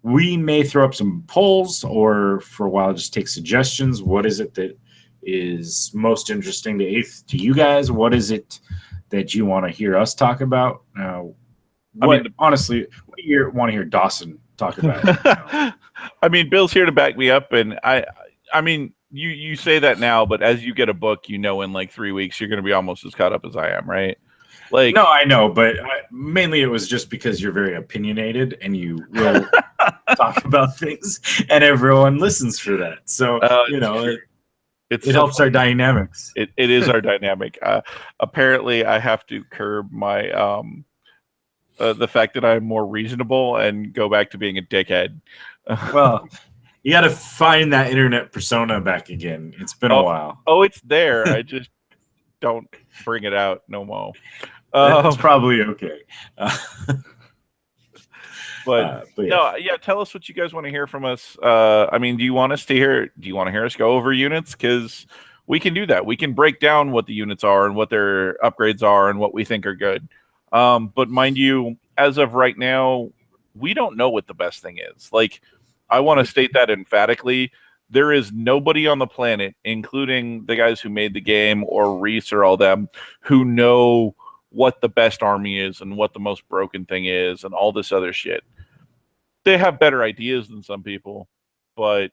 Speaker 1: we may throw up some polls, or for a while just take suggestions. What is it that is most interesting to you guys? What is it that you want to hear us talk about? Honestly, what do you want to hear Dawson talk about?
Speaker 2: I mean, Bill's here to back me up, and I mean, you say that now, but as you get a book, in like 3 weeks, you're going to be almost as caught up as I am, right? Like,
Speaker 1: no, I know, but mainly it was just because you're very opinionated and you will talk about things, and everyone listens for that. So it helps our dynamics.
Speaker 2: It is our dynamic. Apparently, I have to curb my the fact that I'm more reasonable and go back to being a dickhead.
Speaker 1: Well, you got to find that internet persona back again. It's been a while.
Speaker 2: Oh, it's there. I just don't bring it out no more.
Speaker 1: It's probably okay.
Speaker 2: Tell us what you guys want to hear from us. I mean, do you want to hear us go over units? Because we can do that. We can break down what the units are and what their upgrades are and what we think are good. But mind you, as of right now, we don't know what the best thing is. Like, I want to state that emphatically. There is nobody on the planet, including the guys who made the game or Reese or all them, who know what the best army is and what the most broken thing is and all this other shit. They have better ideas than some people, but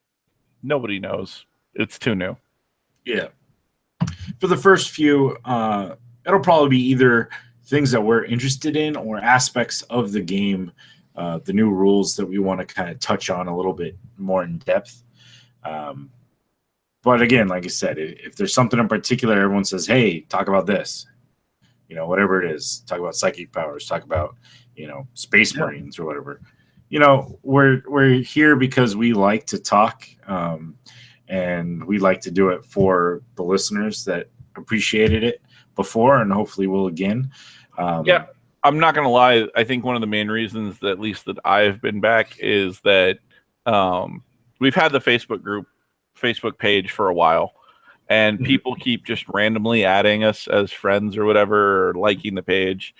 Speaker 2: nobody knows. It's too new.
Speaker 1: Yeah. For the first few, it'll probably be either things that we're interested in or aspects of the game, the new rules that we want to kind of touch on a little bit more in depth. But again, like I said, if there's something in particular, everyone says, hey, talk about this, whatever it is, talk about psychic powers, talk about, space marines or whatever. We're here because we like to talk, and we like to do it for the listeners that appreciated it before, and hopefully will again.
Speaker 2: Yeah, I'm not going to lie. I think one of the main reasons that at least that I've been back is that we've had the Facebook page for a while, and people keep just randomly adding us as friends or whatever, or liking the page.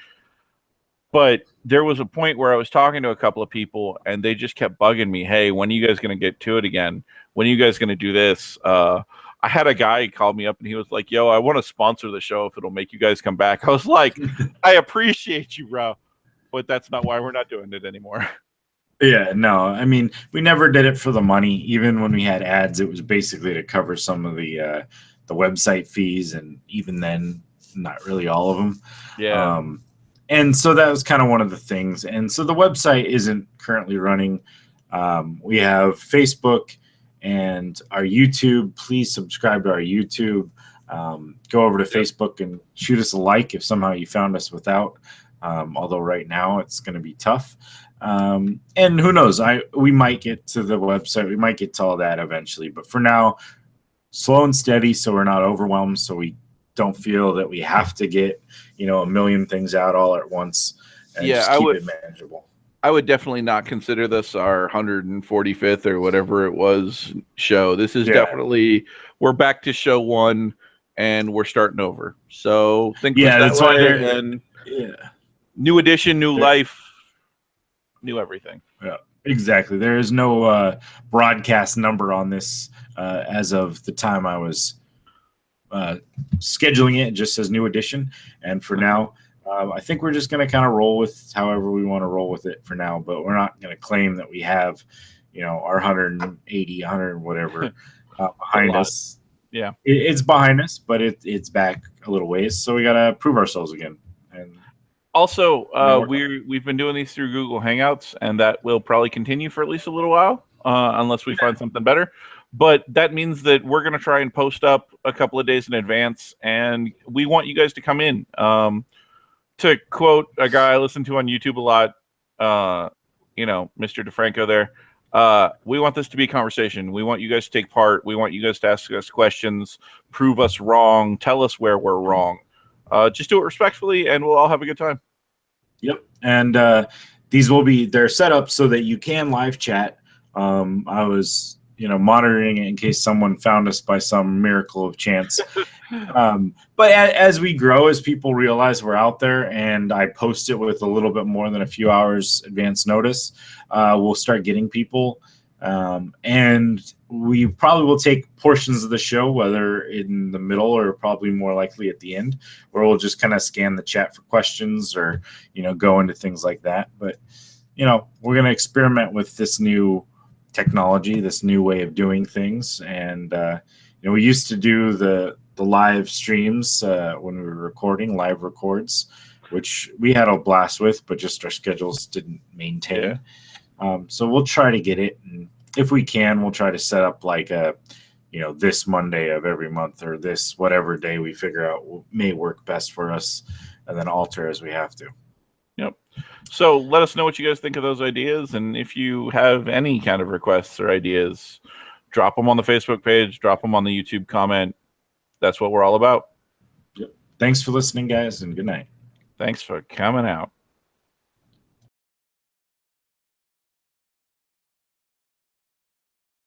Speaker 2: But there was a point where I was talking to a couple of people, and they just kept bugging me. Hey, when are you guys going to get to it again? When are you guys going to do this? I had a guy call me up, and he was like, yo, I want to sponsor the show if it'll make you guys come back. I was like, I appreciate you, bro, but that's not why we're not doing it anymore.
Speaker 1: Yeah, no, I mean, we never did it for the money. Even when we had ads, it was basically to cover some of the website fees, and even then, not really all of them.
Speaker 2: Yeah.
Speaker 1: And so that was kind of one of the things. And so the website isn't currently running. We have Facebook and our YouTube. Please subscribe to our YouTube. Go over to Facebook and shoot us a like if somehow you found us without. Although right now it's going to be tough. And who knows? We might get to the website. We might get to all that eventually. But for now, slow and steady, so we're not overwhelmed. So we don't feel that we have to get a million things out all at once. And just keep it manageable.
Speaker 2: I would definitely not consider this our 145th or whatever it was show. This is definitely, we're back to show 1 and we're starting over. So think
Speaker 1: that's why they're
Speaker 2: new edition, new life, new everything.
Speaker 1: Yeah, exactly. There is no broadcast number on this as of the time I was scheduling it. It just says new edition. And for now, I think we're just going to kind of roll with however we want to roll with it for now, but we're not going to claim that we have, our 180, 100, whatever behind us.
Speaker 2: Yeah.
Speaker 1: It's behind us, but it's back a little ways. So we got to prove ourselves again. And
Speaker 2: also, we've been doing these through Google Hangouts, and that will probably continue for at least a little while, unless we find something better. But that means that we're going to try and post up a couple of days in advance, and we want you guys to come in. To quote a guy I listen to on YouTube a lot, Mr. DeFranco there, we want this to be a conversation. We want you guys to take part. We want you guys to ask us questions, prove us wrong, tell us where we're wrong. Just do it respectfully, and we'll all have a good time.
Speaker 1: Yep. And they're set up so that you can live chat. I was monitoring it in case someone found us by some miracle of chance. But as we grow, as people realize we're out there, and I post it with a little bit more than a few hours advance notice, we'll start getting people. And we probably will take portions of the show, whether in the middle or probably more likely at the end, where we'll just kind of scan the chat for questions or, go into things like that. But, we're going to experiment with this new technology, this new way of doing things. And, we used to do the live streams when we were recording, live records, which we had a blast with, but just our schedules didn't maintain. So we'll try to get it. And if we can, we'll try to set up like this Monday of every month, or this whatever day we figure out may work best for us, and then alter as we have to.
Speaker 2: Yep. So let us know what you guys think of those ideas. And if you have any kind of requests or ideas, drop them on the Facebook page, drop them on the YouTube comment. That's what we're all about.
Speaker 1: Yep. Thanks for listening, guys, and good night.
Speaker 2: Thanks for coming out.